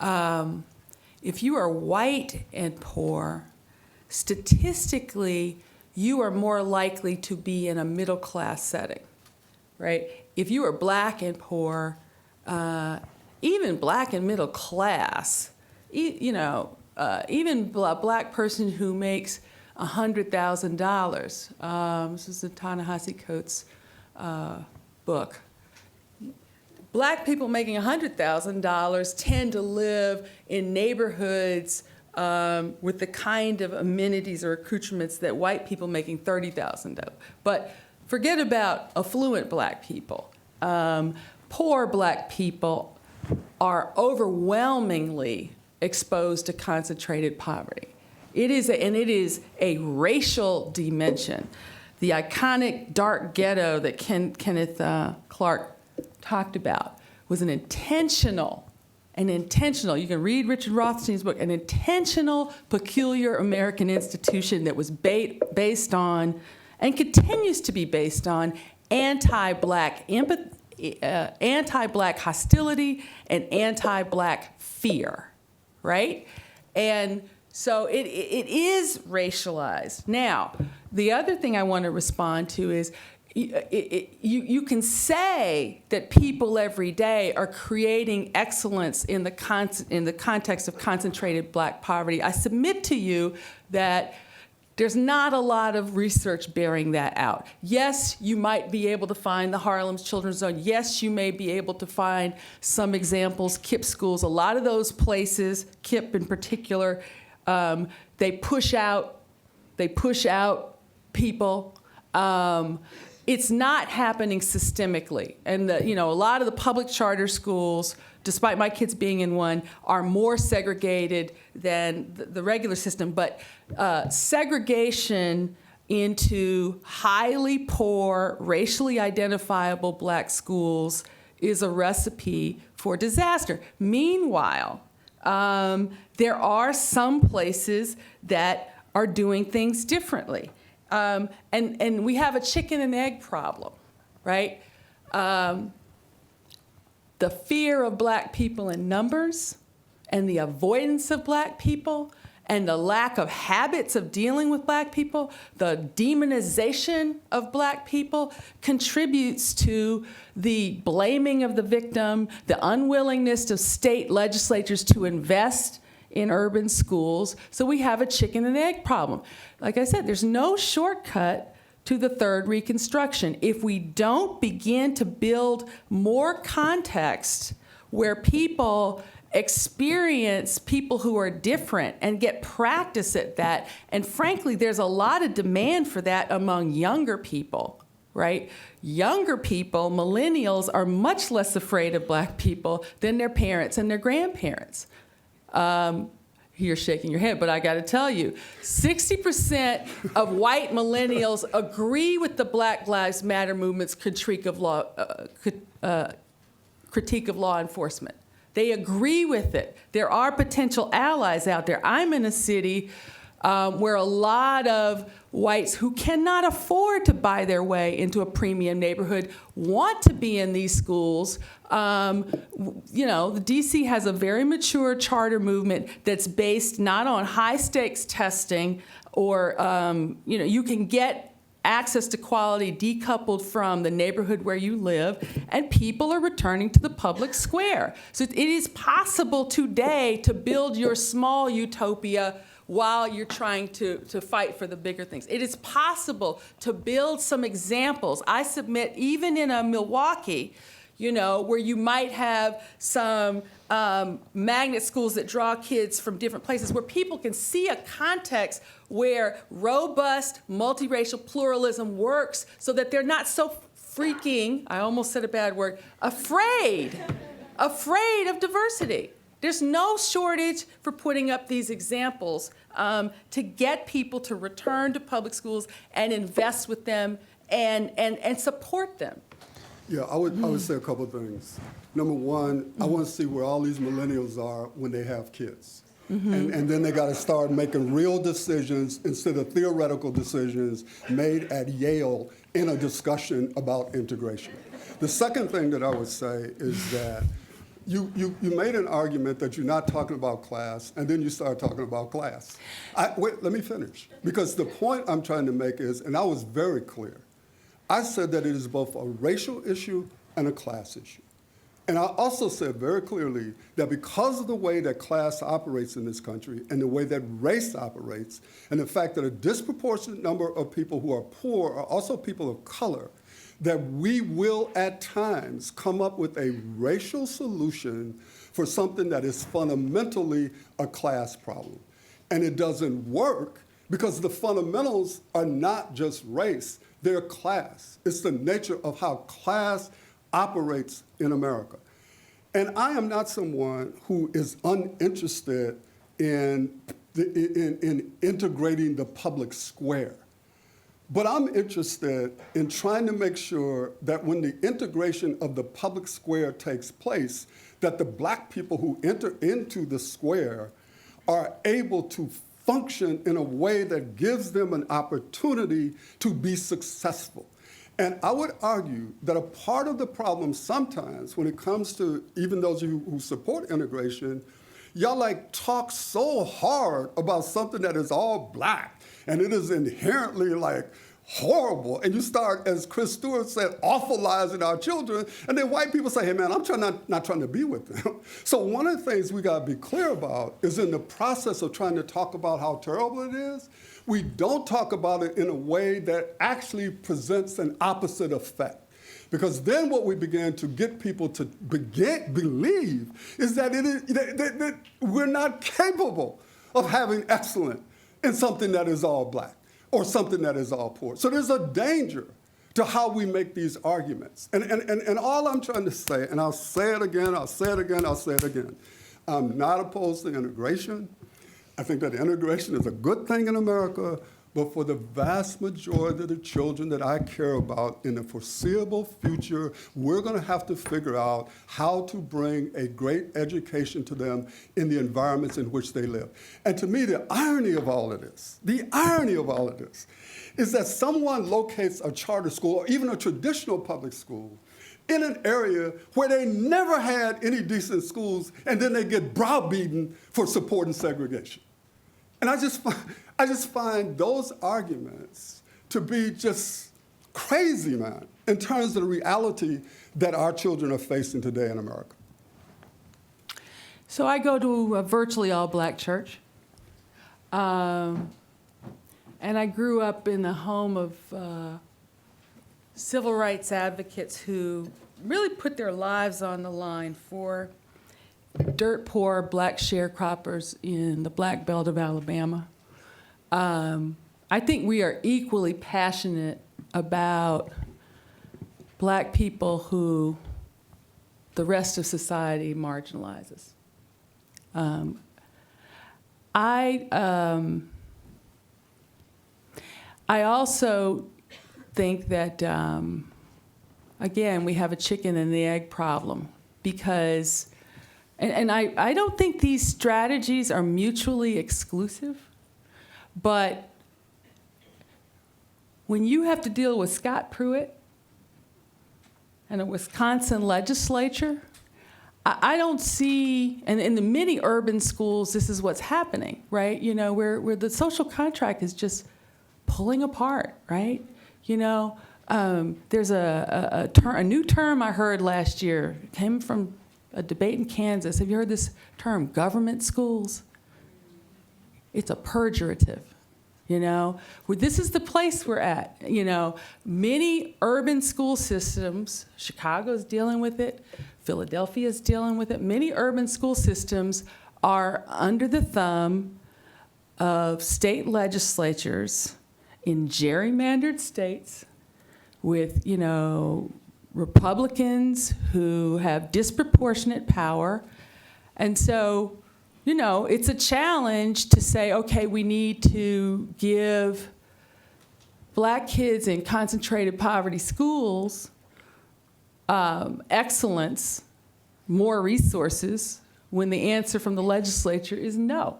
If you are white and poor, statistically, you are more likely to be in a middle class setting, right? If you are black and poor, even black and middle class, even a black person who makes $100,000. This is the Ta-Nehisi Coates book. Black people making $100,000 tend to live in neighborhoods with the kind of amenities or accoutrements that white people making $30,000 do. But forget about affluent black people. Poor black people are overwhelmingly exposed to concentrated poverty. It is a racial dimension. The iconic dark ghetto that Kenneth Clark talked about was an intentional, you can read Richard Rothstein's book, an intentional, peculiar American institution that was based on, and continues to be based on, anti-black empathy, anti-black hostility and anti-black fear, right? And so it is racialized. Now, the other thing I want to respond to is you can say that people every day are creating excellence in the context of concentrated black poverty. I submit to you that there's not a lot of research bearing that out. Yes, you might be able to find the Harlem's Children's Zone. Yes, you may be able to find some examples, KIPP schools. A lot of those places, KIPP in particular, they push out people. It's not happening systemically. And a lot of the public charter schools, despite my kids being in one, are more segregated than the regular system. But segregation into highly poor, racially identifiable black schools is a recipe for disaster. Meanwhile, there are some places that are doing things differently. And we have a chicken and egg problem, right? The fear of black people in numbers and the avoidance of black people and the lack of habits of dealing with black people, the demonization of black people contributes to the blaming of the victim, the unwillingness of state legislatures to invest in urban schools. So we have a chicken and egg problem. Like I said, there's no shortcut to the third Reconstruction. If we don't begin to build more context where people experience people who are different and get practice at that, and frankly, there's a lot of demand for that among younger people, right? Younger people, millennials, are much less afraid of black people than their parents and their grandparents. You're shaking your head, but I got to tell you, 60% of white millennials agree with the Black Lives Matter movement's critique of law enforcement. They agree with it. There are potential allies out there. I'm in a city where a lot of whites who cannot afford to buy their way into a premium neighborhood want to be in these schools. The DC has a very mature charter movement that's based not on high stakes testing or, you can get access to quality decoupled from the neighborhood where you live, and people are returning to the public square. So it is possible today to build your small utopia while you're trying to fight for the bigger things. It is possible to build some examples. I submit, even in a Milwaukee, where you might have some magnet schools that draw kids from different places, where people can see a context where robust multiracial pluralism works so that they're not so freaking, I almost said a bad word, afraid of diversity. There's no shortage for putting up these examples to get people to return to public schools and invest with them and support them. Yeah, I would say a couple of things. Number one, I want to see where all these millennials are when they have kids. And then they got to start making real decisions instead of theoretical decisions made at Yale in a discussion about integration. The second thing that I would say is that you made an argument that you're not talking about class, and then you start talking about class. Wait, let me finish. Because the point I'm trying to make is, and I was very clear, I said that it is both a racial issue and a class issue. And I also said very clearly that because of the way that class operates in this country and the way that race operates, and the fact that a disproportionate number of people who are poor are also people of color, that we will at times come up with a racial solution for something that is fundamentally a class problem. And it doesn't work because the fundamentals are not just race, they're class. It's the nature of how class operates in America. And I am not someone who is uninterested in integrating the public square. But I'm interested in trying to make sure that when the integration of the public square takes place, that the black people who enter into the square are able to function in a way that gives them an opportunity to be successful. And I would argue that a part of the problem sometimes when it comes to even those of you who support integration, y'all like talk so hard about something that is all black and it is inherently like horrible. And you start, as Chris Stewart said, awfulizing our children. And then white people say, hey man, I'm not trying to be with them. So one of the things we gotta be clear about is in the process of trying to talk about how terrible it is, we don't talk about it in a way that actually presents an opposite effect. Because then what we began to get people to believe is that, that we're not capable of having excellence in something that is all black or something that is all poor. So there's a danger to how we make these arguments. And all I'm trying to say, and I'll say it again, I'll say it again, I'll say it again, I'm not opposed to integration. I think that integration is a good thing in America, but for the vast majority of the children that I care about in the foreseeable future, we're going to have to figure out how to bring a great education to them in the environments in which they live. And to me, the irony of all of this is that someone locates a charter school or even a traditional public school in an area where they never had any decent schools, and then they get browbeaten for supporting segregation. And I just find those arguments to be just crazy, man, in terms of the reality that our children are facing today in America. So I go to a virtually all-black church, and I grew up in the home of civil rights advocates who really put their lives on the line for dirt poor black sharecroppers in the Black Belt of Alabama. I think we are equally passionate about black people who the rest of society marginalizes. I also think that, again, we have a chicken and the egg problem because, and I don't think these strategies are mutually exclusive, but when you have to deal with Scott Pruitt and a Wisconsin legislature, I don't see, and in the many urban schools, this is what's happening, right? You know, where the social contract is just pulling apart, right? You know, there's a new term I heard last year, it came from a debate in Kansas. Have you heard this term, government schools? It's a pejorative, you know? Well, this is the place we're at, you know? Many urban school systems, Chicago's dealing with it, Philadelphia's dealing with it, many urban school systems are under the thumb of state legislatures in gerrymandered states with, you know, Republicans who have disproportionate power. And so, you know, it's a challenge to say, okay, we need to give black kids in concentrated poverty schools excellence, more resources, when the answer from the legislature is no.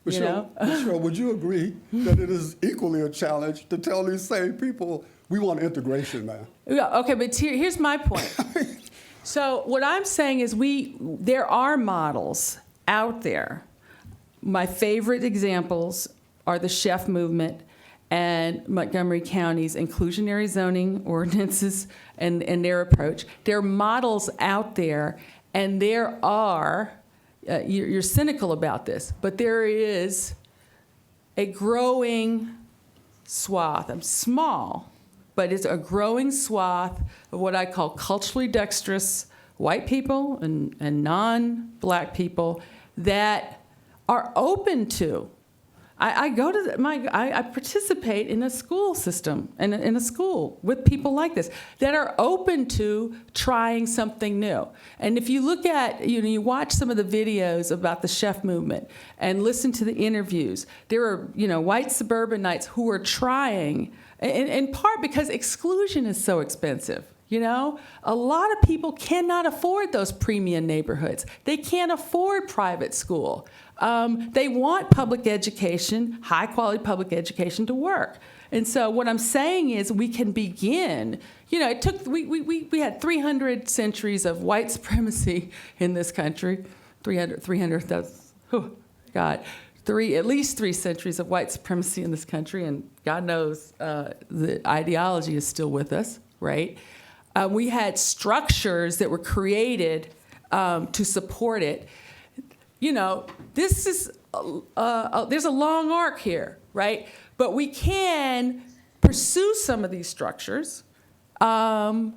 Sheryll, would you agree that it is equally a challenge to tell these same people, we want integration, man? Yeah, okay, but here's my point. So what I'm saying is there are models out there. My favorite examples are the chef movement and Montgomery County's inclusionary zoning ordinances and their approach. There are models out there, and there are, you're cynical about this, but there is a growing swath, small, but it's a growing swath of what I call culturally dexterous white people and non-black people that are open to. I go to I participate in a school system and in a school with people like this that are open to trying something new. And if you look at, you watch some of the videos about the chef movement and listen to the interviews, there are, white suburbanites who are trying, in part because exclusion is so expensive. A lot of people cannot afford those premium neighborhoods. They can't afford private school. They want public education, high quality public education to work. And so what I'm saying is we can begin, it took, we had 300 centuries of white supremacy in this country. 300, that's, oh, God. At least 3 centuries of white supremacy in this country, and God knows the ideology is still with us, right? We had structures that were created to support it. This is, there's a long arc here, right? But we can pursue some of these structures as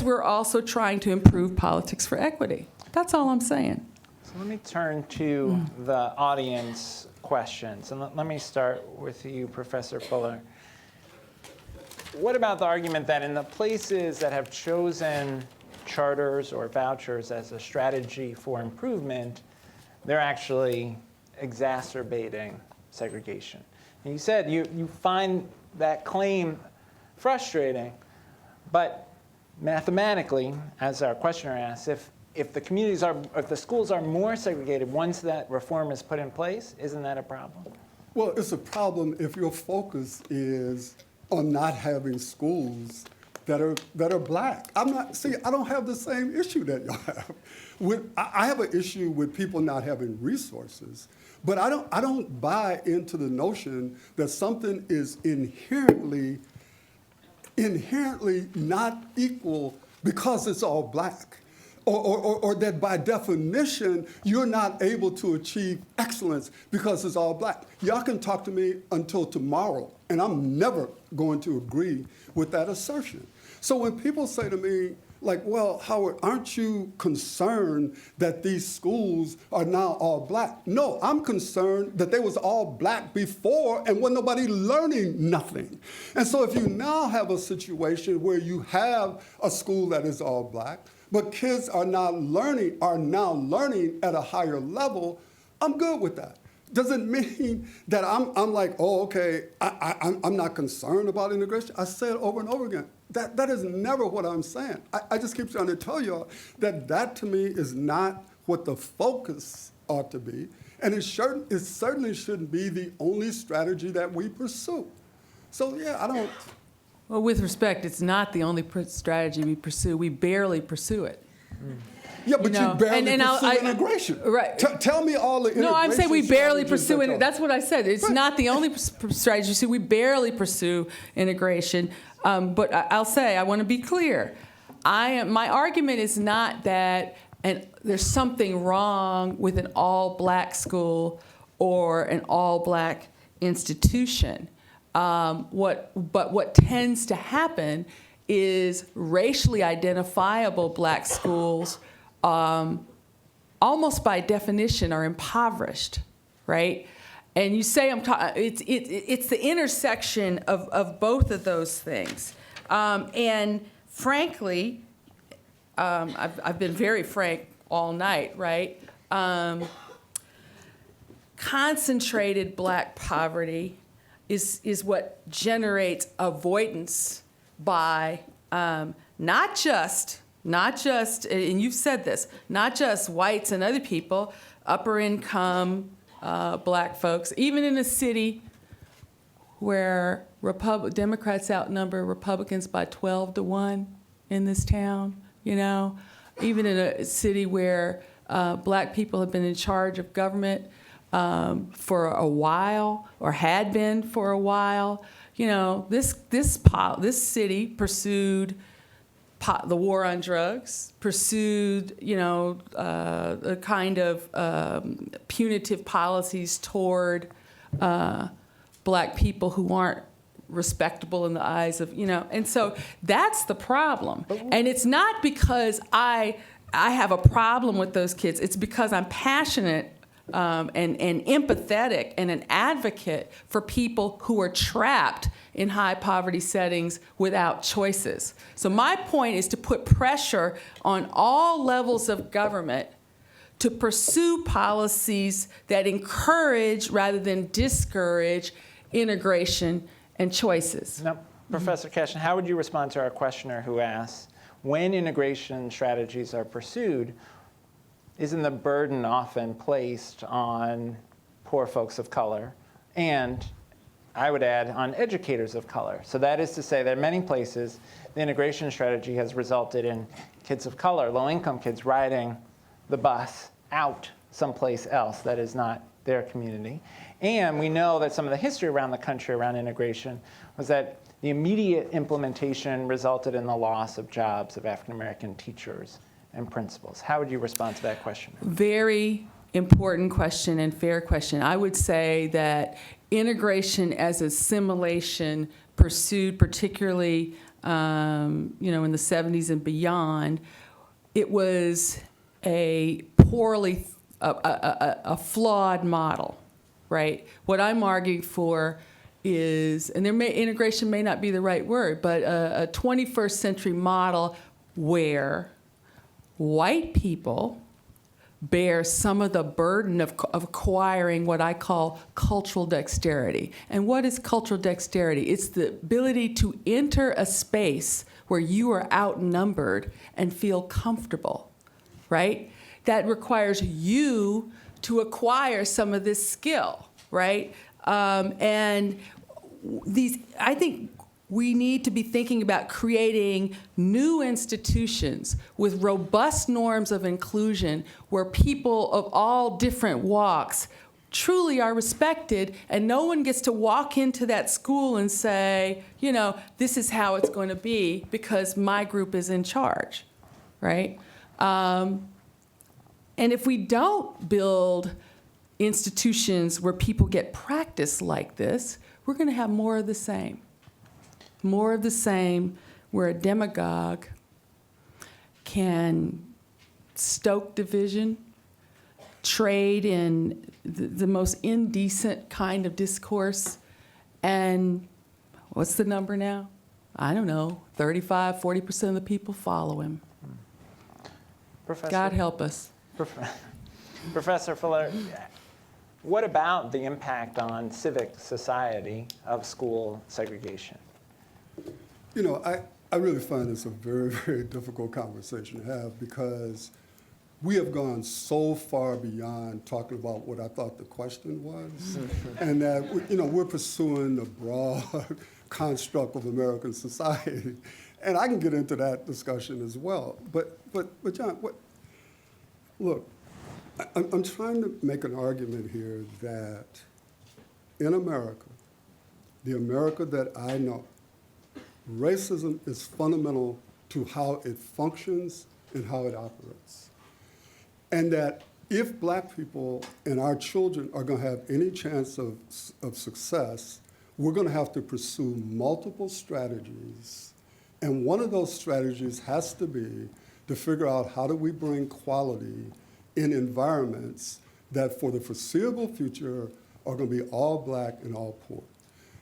we're also trying to improve politics for equity. That's all I'm saying. So let me turn to the audience questions. And let me start with you, Professor Fuller. What about the argument that in the places that have chosen charters or vouchers as a strategy for improvement, they're actually exacerbating segregation? And you said you find that claim frustrating, but mathematically, as our questioner asked, if the schools are more segregated once that reform is put in place, isn't that a problem? Well, it's a problem if your focus is on not having schools that are black. I don't have the same issue that y'all have. I have an issue with people not having resources, but I don't buy into the notion that something is inherently not equal because it's all black. Or that by definition, you're not able to achieve excellence because it's all black. Y'all can talk to me until tomorrow, and I'm never going to agree with that assertion. So when people say to me, like, well, Howard, aren't you concerned that these schools are now all black? No, I'm concerned that they was all black before and wasn't nobody learning nothing. And so if you now have a situation where you have a school that is all black, but kids are now learning at a higher level, I'm good with that. Doesn't mean that I'm like, oh, okay, I'm not concerned about integration. I say it over and over again. That is never what I'm saying. I just keep trying to tell y'all that to me is not what the focus ought to be. And it certainly shouldn't be the only strategy that we pursue. So yeah, I don't. Well, with respect, it's not the only strategy we pursue. We barely pursue it. Yeah, but you barely pursue integration. Right. Tell me all the integration. No, I'm saying we barely pursue it. it. That's what I said. It's not the only strategy. See, we barely pursue integration. But I'll say, I want to be clear. My argument is not that there's something wrong with an all-black school or an all-black institution. What tends to happen is racially identifiable black schools almost by definition are impoverished, right? And you say it's the intersection of both of those things. And frankly, I've been very frank all night, right? Concentrated black poverty is what generates avoidance by not just, and you've said this, not just whites and other people, upper income black folks, even in a city where Democrats outnumber Republicans by 12-1 in this town, even in a city where black people have been in charge of government for a while, or had been for a while. This city pursued the war on drugs, pursued a kind of punitive policies toward black people who aren't respectable in the eyes of, and so that's the problem. And it's not because I have a problem with those kids. It's because I'm passionate and empathetic and an advocate for people who are trapped in high poverty settings without choices. So my point is to put pressure on all levels of government to pursue policies that encourage rather than discourage integration and choices. Now, Professor Cashin, how would you respond to our questioner who asks, when integration strategies are pursued, isn't the burden often placed on poor folks of color and, I would add, on educators of color? So that is to say that in many places, the integration strategy has resulted in kids of color, low-income kids, riding the bus out someplace else that is not their community. And we know that some of the history around the country around integration was that the immediate implementation resulted in the loss of jobs of African-American teachers and principals. How would you respond to that question? Very important question and fair question. I would say that integration as assimilation pursued particularly in the 70s and beyond, it was a flawed model, right? What I'm arguing for is, and integration may not be the right word, but a 21st century model where white people bear some of the burden of acquiring what I call cultural dexterity. And what is cultural dexterity? It's the ability to enter a space where you are outnumbered and feel comfortable, right? That requires you to acquire some of this skill, right? I think we need to be thinking about creating new institutions with robust norms of inclusion where people of all different walks truly are respected, and no one gets to walk into that school and say, this is how it's going to be because my group is in charge, right? And if we don't build institutions where people get practice like this, we're going to have more of the same. More of the same, where a demagogue can stoke division, trade in the most indecent kind of discourse, and what's the number now? I don't know, 35, 40% of the people follow him. Professor, God help us. Professor Fuller, what about the impact on civic society of school segregation? I really find this a very, very difficult conversation to have because we have gone so far beyond talking about what I thought the question was, and that we're pursuing the broad construct of American society, and I can get into that discussion as well. But John, look, I'm trying to make an argument here that in America, the America that I know, racism is fundamental to how it functions and how it operates. And that if black people and our children are going to have any chance of success, we're going to have to pursue multiple strategies. And one of those strategies has to be to figure out how do we bring quality in environments that for the foreseeable future are going to be all black and all poor.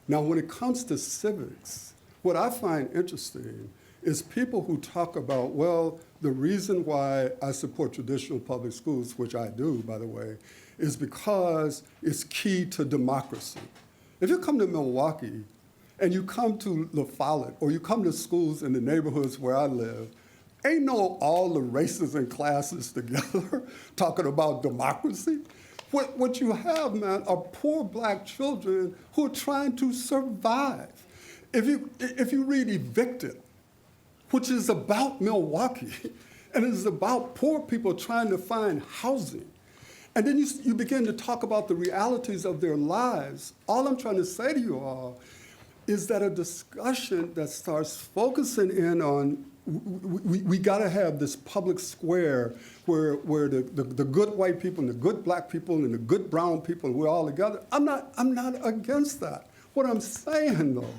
Now, when it comes to civics, what I find interesting is people who talk about, well, the reason why I support traditional public schools, which I do, by the way, is because it's key to democracy. If you come to Milwaukee and you come to La Follette or you come to schools in the neighborhoods where I live, ain't no all the races and classes together talking about democracy. What you have, man, are poor black children who are trying to survive. If you read Evicted, which is about Milwaukee, and it is about poor people trying to find housing, and then you begin to talk about the realities of their lives, all I'm trying to say to you all is that a discussion that starts focusing in on we got to have this public square where the good white people and the good black people and the good brown people, and we're all together. I'm not against that. What I'm saying, though,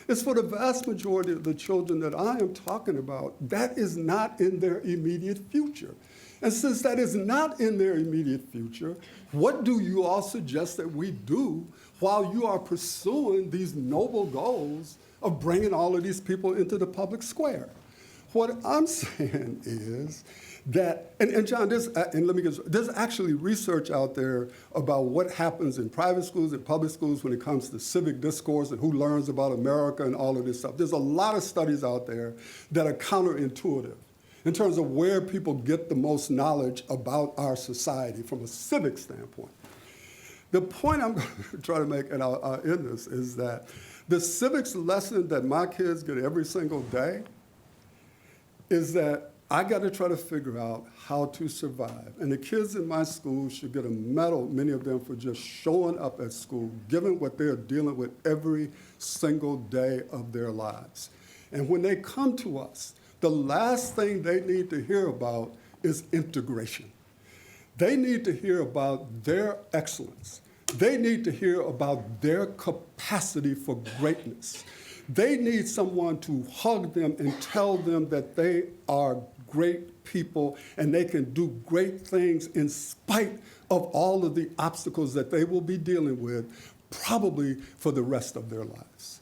is for the vast majority of the children that I am talking about, that is not in their immediate future. And since that is not in their immediate future, what do you all suggest that we do while you are pursuing these noble goals of bringing all of these people into the public square? What I'm saying is that, and John, there's actually research out there about what happens in private schools and public schools when it comes to civic discourse and who learns about America and all of this stuff. There's a lot of studies out there that are counterintuitive in terms of where people get the most knowledge about our society from a civic standpoint. The point I'm going to try to make, and I'll end this, is that the civics lesson that my kids get every single day is that I got to try to figure out how to survive. And the kids in my school should get a medal, many of them, for just showing up at school, given what they're dealing with every single day of their lives. And when they come to us, the last thing they need to hear about is integration. They need to hear about their excellence. They need to hear about their capacity for greatness. They need someone to hug them and tell them that they are great people and they can do great things in spite of all of the obstacles that they will be dealing with, probably for the rest of their lives.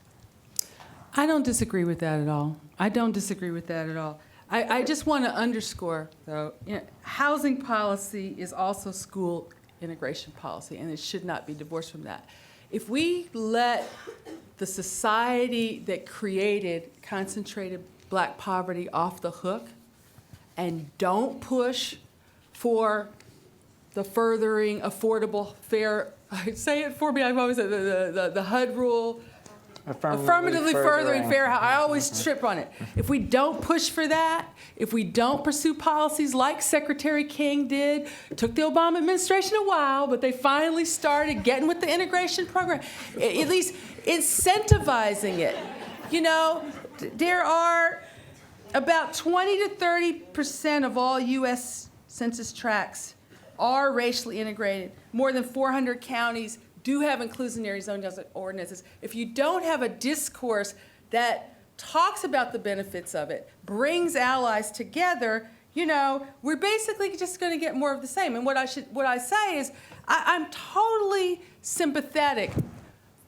I don't disagree with that at all. I don't disagree with that at all. I just want to underscore, though, housing policy is also school integration policy, and it should not be divorced from that. If we let the society that created concentrated black poverty off the hook and don't push for the furthering affordable, fair, say it for me, I've always said the HUD rule, affirmatively furthering fair, I always trip on it. If we don't push for that, if we don't pursue policies like Secretary King did, took the Obama administration a while, but they finally started getting with the integration program, at least incentivizing it. You know, there are about 20 to 30% of all U.S. Census tracts are racially integrated. More than 400 counties do have inclusionary zone ordinances. If you don't have a discourse that talks about the benefits of it, brings allies together, you know, we're basically just going to get more of the same. And what I say is, I'm totally sympathetic.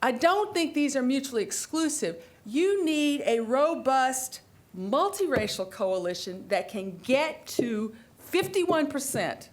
I don't think these are mutually exclusive. You need a robust, multiracial coalition that can get to 51%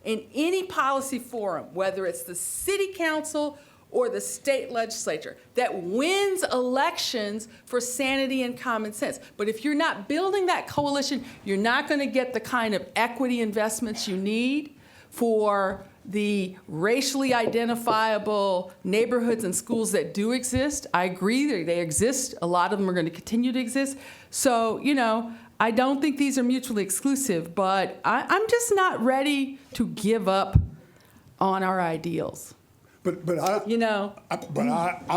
in any policy forum, whether it's the city council or the state legislature, that wins elections for sanity and common sense. But if you're not building that coalition, you're not going to get the kind of equity investments you need for the racially identifiable neighborhoods and schools that do exist. I agree, they exist. A lot of them are going to continue to exist. So, you know, I don't think these are mutually exclusive, but I'm just not ready to give up on our ideals. But I'm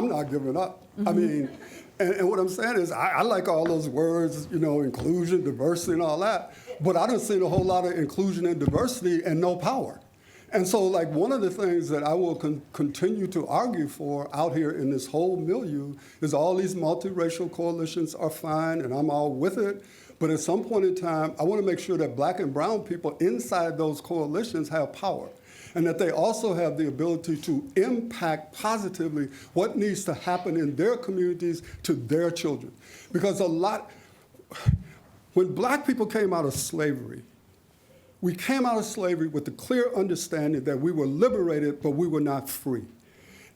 not giving up. Mm-hmm. I mean, and what I'm saying is, I like all those words, you know, inclusion, diversity, and all that. But I don't see a whole lot of inclusion and diversity and no power. And so, like, one of the things that I will continue to argue for out here in this whole milieu is all these multiracial coalitions are fine, and I'm all with it. But at some point in time, I want to make sure that black and brown people inside those coalitions have power, and that they also have the ability to impact positively what needs to happen in their communities to their children. Because when black people came out of slavery, we came out of slavery with the clear understanding that we were liberated, but we were not free.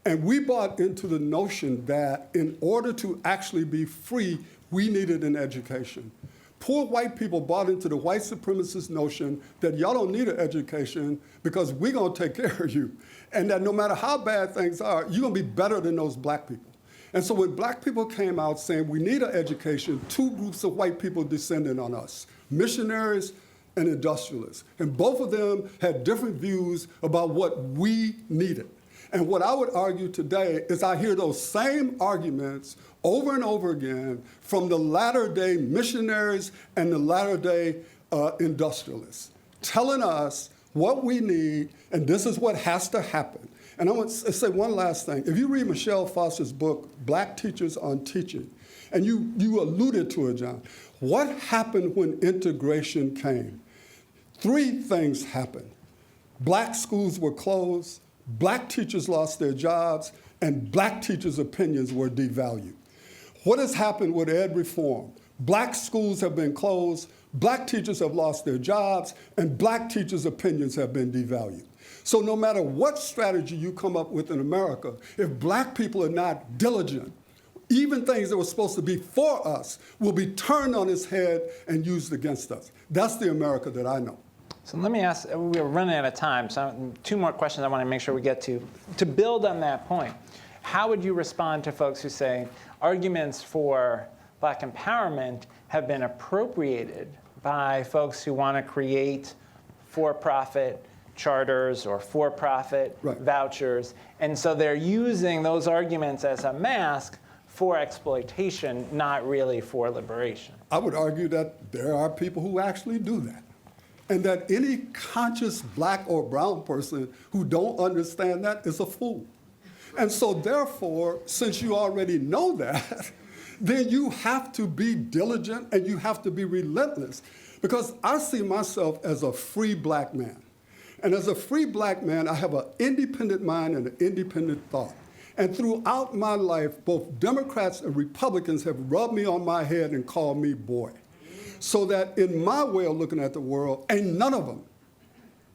And we bought into the notion that in order to actually be free, we needed an education. Poor white people bought into the white supremacist notion that y'all don't need an education because we're going to take care of you. And that no matter how bad things are, you're going to be better than those black people. And so when black people came out saying we need an education, two groups of white people descended on us, missionaries and industrialists. And both of them had different views about what we needed. And what I would argue today is I hear those same arguments over and over again from the latter-day missionaries and the latter-day industrialists, telling us what we need, and this is what has to happen. And I want to say one last thing. If you read Michelle Foster's book, Black Teachers on Teaching, And you alluded to it, John. What happened when integration came? 3 things happened. Black schools were closed, black teachers lost their jobs, and black teachers' opinions were devalued. What has happened with ed reform? Black schools have been closed, black teachers have lost their jobs, and black teachers' opinions have been devalued. So no matter what strategy you come up with in America, if black people are not diligent, even things that were supposed to be for us will be turned on its head and used against us. That's the America that I know. So let me ask, we're running out of time, so 2 more questions I want to make sure we get to. To build on that point, how would you respond to folks who say arguments for black empowerment have been appropriated by folks who want to create for-profit charters or for-profit vouchers, and so they're using those arguments as a mask for exploitation, not really for liberation? I would argue that there are people who actually do that, and that any conscious black or brown person who don't understand that is a fool. And so therefore, since you already know that, then you have to be diligent and you have to be relentless, because I see myself as a free black man. And as a free black man, I have an independent mind and an independent thought. And throughout my life, both Democrats and Republicans have rubbed me on my head and called me boy. So that in my way of looking at the world, ain't none of them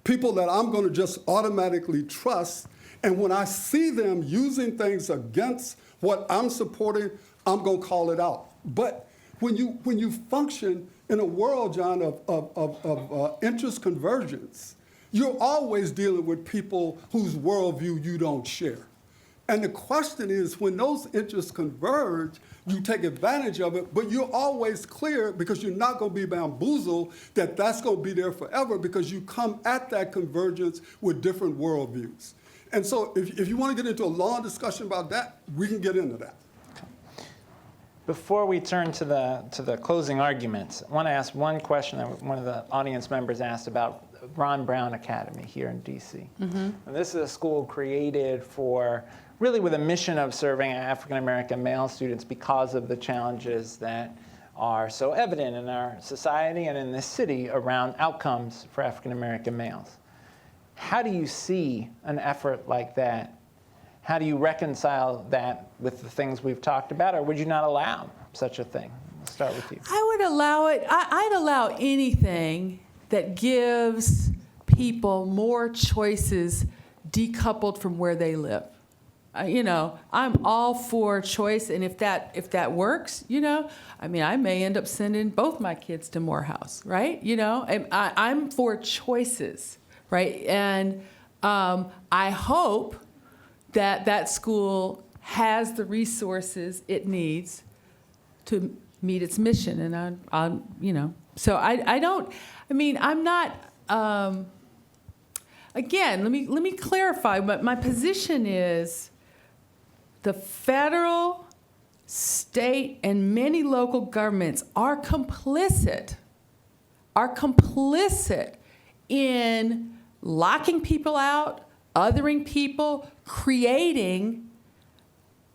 people that I'm going to just automatically trust. And when I see them using things against what I'm supporting, I'm going to call it out. But when you function in a world, John, of interest convergence, you're always dealing with people whose worldview you don't share. And the question is, when those interests converge, you take advantage of it, but you're always clear, because you're not going to be bamboozled, that that's going to be there forever, because you come at that convergence with different worldviews. And so if you want to get into a long discussion about that, we can get into that. Before we turn to the closing arguments, I want to ask one question that one of the audience members asked about Ron Brown Academy here in DC. And this is a school created for really with a mission of serving African-American male students because of the challenges that are so evident in our society and in this city around outcomes for African-American males. How do you see an effort like that? How do you reconcile that with the things we've talked about, or would you not allow such a thing? We'll start with you. I would allow it. I'd allow anything that gives people more choices decoupled from where they live. I'm all for choice, and if that works, I may end up sending both my kids to Morehouse, right? I'm for choices, right? And I hope that school has the resources it needs to meet its mission, and so I'm not. Again, let me clarify. But my position is, the federal, state, and many local governments are complicit in locking people out, othering people, creating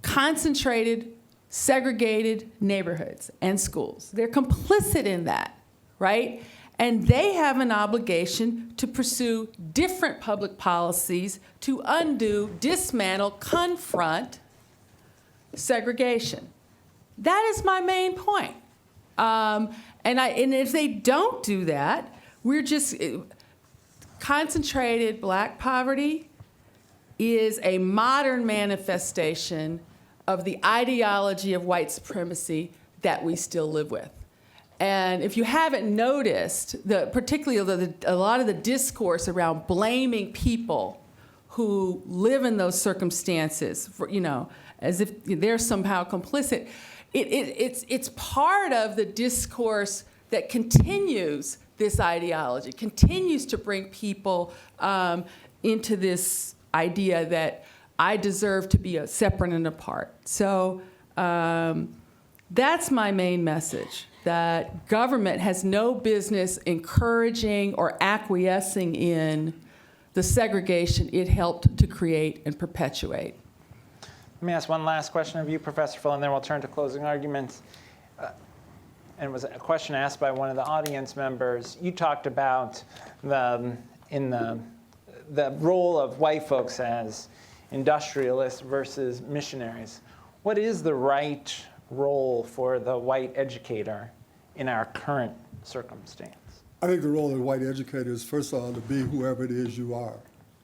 concentrated, segregated neighborhoods and schools. They're complicit in that, right? And they have an obligation to pursue different public policies to undo, dismantle, confront segregation. That is my main point. And if they don't do that, we're just concentrated black poverty is a modern manifestation of the ideology of white supremacy that we still live with. And if you haven't noticed, particularly a lot of the discourse around blaming people who live in those circumstances, as if they're somehow complicit, it's part of the discourse that continues this ideology, continues to bring people into this idea that I deserve to be separate and apart. So that's my main message, that government has no business encouraging or acquiescing in the segregation it helped to create and perpetuate. Let me ask one last question of you, Professor Fuller, and then we'll turn to closing arguments. And it was a question asked by one of the audience members. You talked about the role of white folks as industrialists versus missionaries. What is the right role for the white educator in our current circumstance? I think the role of the white educator is, first of all, to be whoever it is you are.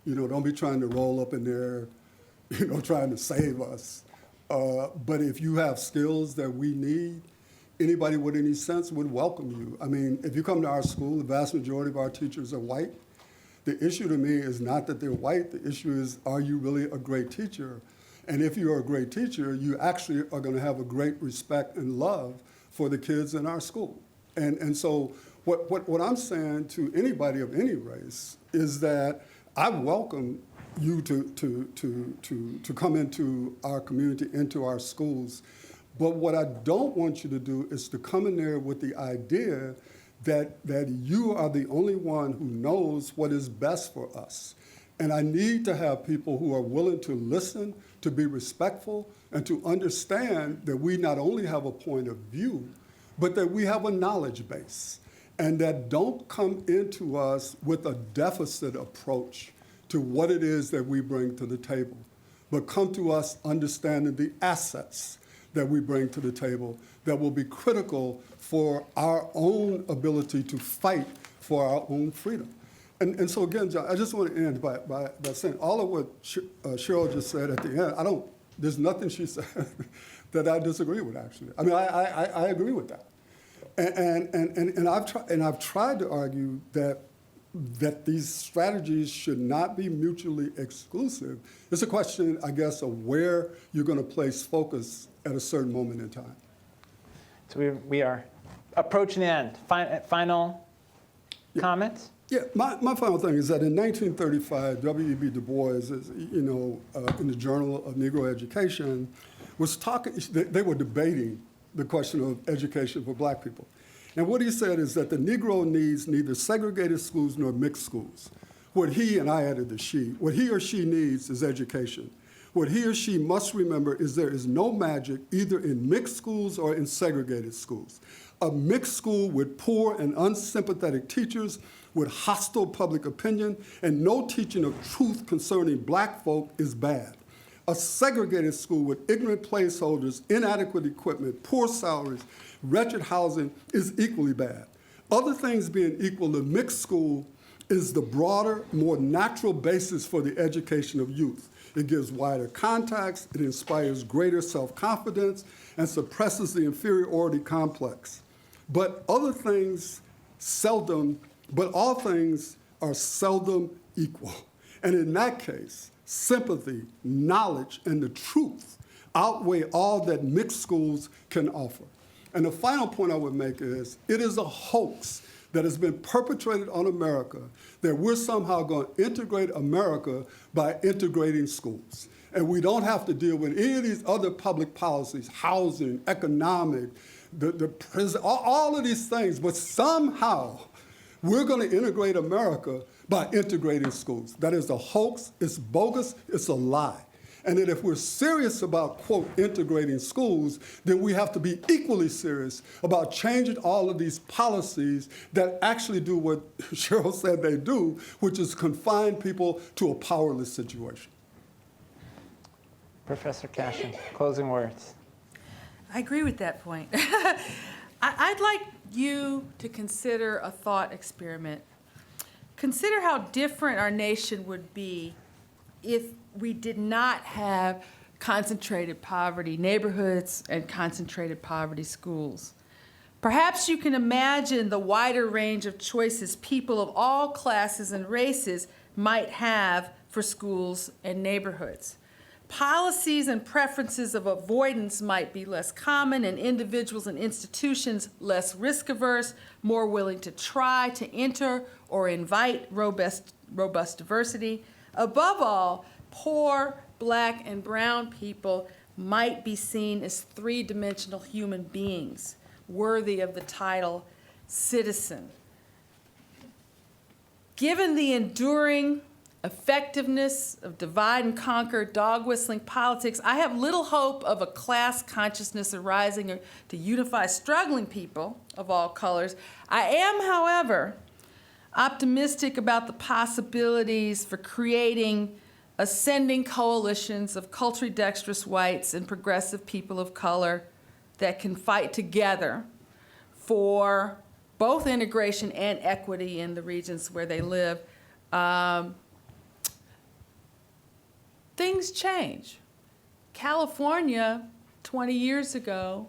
Don't be trying to roll up in there, trying to save us. But if you have skills that we need, anybody with any sense would welcome you. I mean, if you come to our school, the vast majority of our teachers are white. The issue to me is not that they're white. The issue is, are you really a great teacher? And if you're a great teacher, you actually are going to have a great respect and love for the kids in our school. And so what I'm saying to anybody of any race is that I welcome you to come into our community, into our schools. But what I don't want you to do is to come in there with the idea that you are the only one who knows what is best for us. And I need to have people who are willing to listen, to be respectful, and to understand that we not only have a point of view, but that we have a knowledge base, and that don't come into us with a deficit approach to what it is that we bring to the table, but come to us understanding the assets that we bring to the table that will be critical for our own ability to fight for our own freedom. And so again, John, I just want to end by saying all of what Sheryll just said at the end, there's nothing she said that I disagree with, actually. I mean, I agree with that. And I've tried to argue that these strategies should not be mutually exclusive. It's a question, I guess, of where you're going to place focus at a certain moment in time. So we are approaching the end. Final comments? Yeah, my final thing is that in 1935, W.E.B. Du Bois, in the Journal of Negro Education, was talking, they were debating the question of education for black people. And what he said is that the Negro needs neither segregated schools nor mixed schools. What he, and I added the she, what he or she needs is education. What he or she must remember is there is no magic either in mixed schools or in segregated schools. A mixed school with poor and unsympathetic teachers, with hostile public opinion, and no teaching of truth concerning black folk is bad. A segregated school with ignorant placeholders, inadequate equipment, poor salaries, wretched housing is equally bad. Other things being equal, the mixed school is the broader, more natural basis for the education of youth. It gives wider contacts, it inspires greater self-confidence, and suppresses the inferiority complex. But all things are seldom equal. And in that case, sympathy, knowledge, and the truth outweigh all that mixed schools can offer. And the final point I would make is, it is a hoax that has been perpetrated on America that we're somehow going to integrate America by integrating schools. And we don't have to deal with any of these other public policies, housing, economic, the prison, all of these things, but somehow we're going to integrate America by integrating schools. That is a hoax, it's bogus, it's a lie. And that if we're serious about, quote, integrating schools, then we have to be equally serious about changing all of these policies that actually do what Sheryll said they do, which is confine people to a powerless situation. Professor Cashin, closing words. I agree with that point. I'd like you to consider a thought experiment. Consider how different our nation would be if we did not have concentrated poverty neighborhoods and concentrated poverty schools. Perhaps you can imagine the wider range of choices people of all classes and races might have for schools and neighborhoods. Policies and preferences of avoidance might be less common, and individuals and institutions less risk-averse, more willing to try to enter or invite robust diversity. Above all, poor, black, and brown people might be seen as three-dimensional human beings, worthy of the title citizen. Given the enduring effectiveness of divide and conquer, dog whistling politics. I have little hope of a class consciousness arising to unify struggling people of all colors. I am, however, optimistic about the possibilities for creating ascending coalitions of culturally dexterous whites and progressive people of color that can fight together for both integration and equity in the regions where they live. Things change. California, 20 years ago,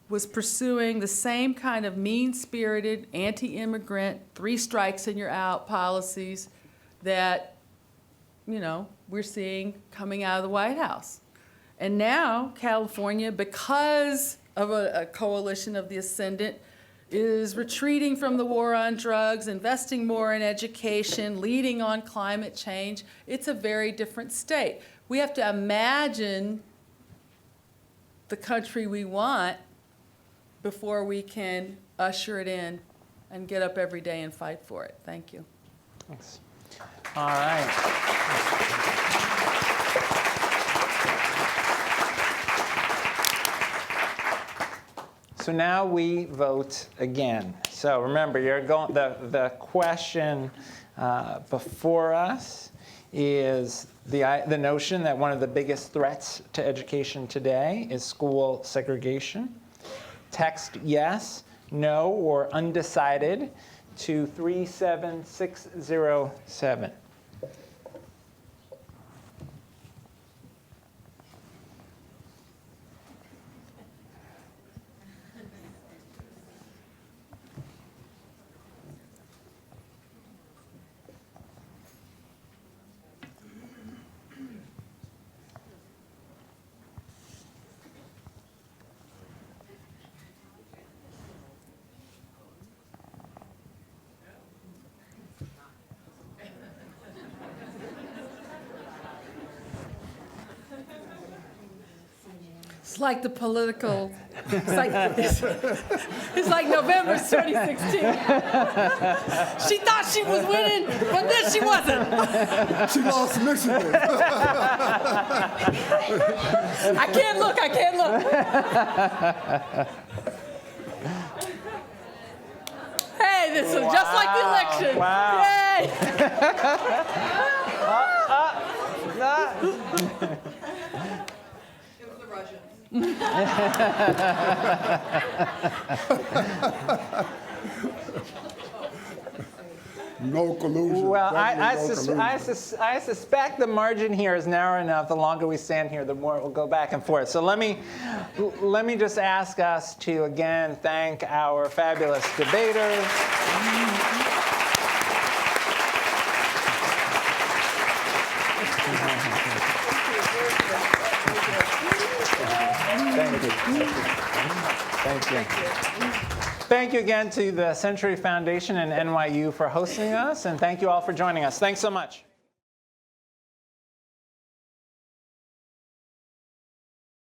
was pursuing the same kind of mean-spirited, anti-immigrant, 3 strikes and you're out policies that, we're seeing coming out of the White House. And now California, because of a coalition of the ascendant, is retreating from the war on drugs, investing more in education, leading on climate change. It's a very different state. We have to imagine the country we want before we can usher it in and get up every day and fight for it. Thank you. Thanks. All right. So now we vote again. So remember, the question before us is the notion that one of the biggest threats to education today is school segregation. Text yes, no, or undecided to 37607. It's like the political, it's like November 2016. She thought she was winning, but then she wasn't. She lost Michigan. I can't look. Hey, this is just like the election. Wow. Yay! No collusion. Well, Definitely no collusion. I suspect the margin here is narrow enough. The longer we stand here, the more it will go back and forth. So let me just ask us to again thank our fabulous debaters. Thank you. Thank you again to the Century Foundation and NYU for hosting us, and thank you all for joining us. Thanks so much.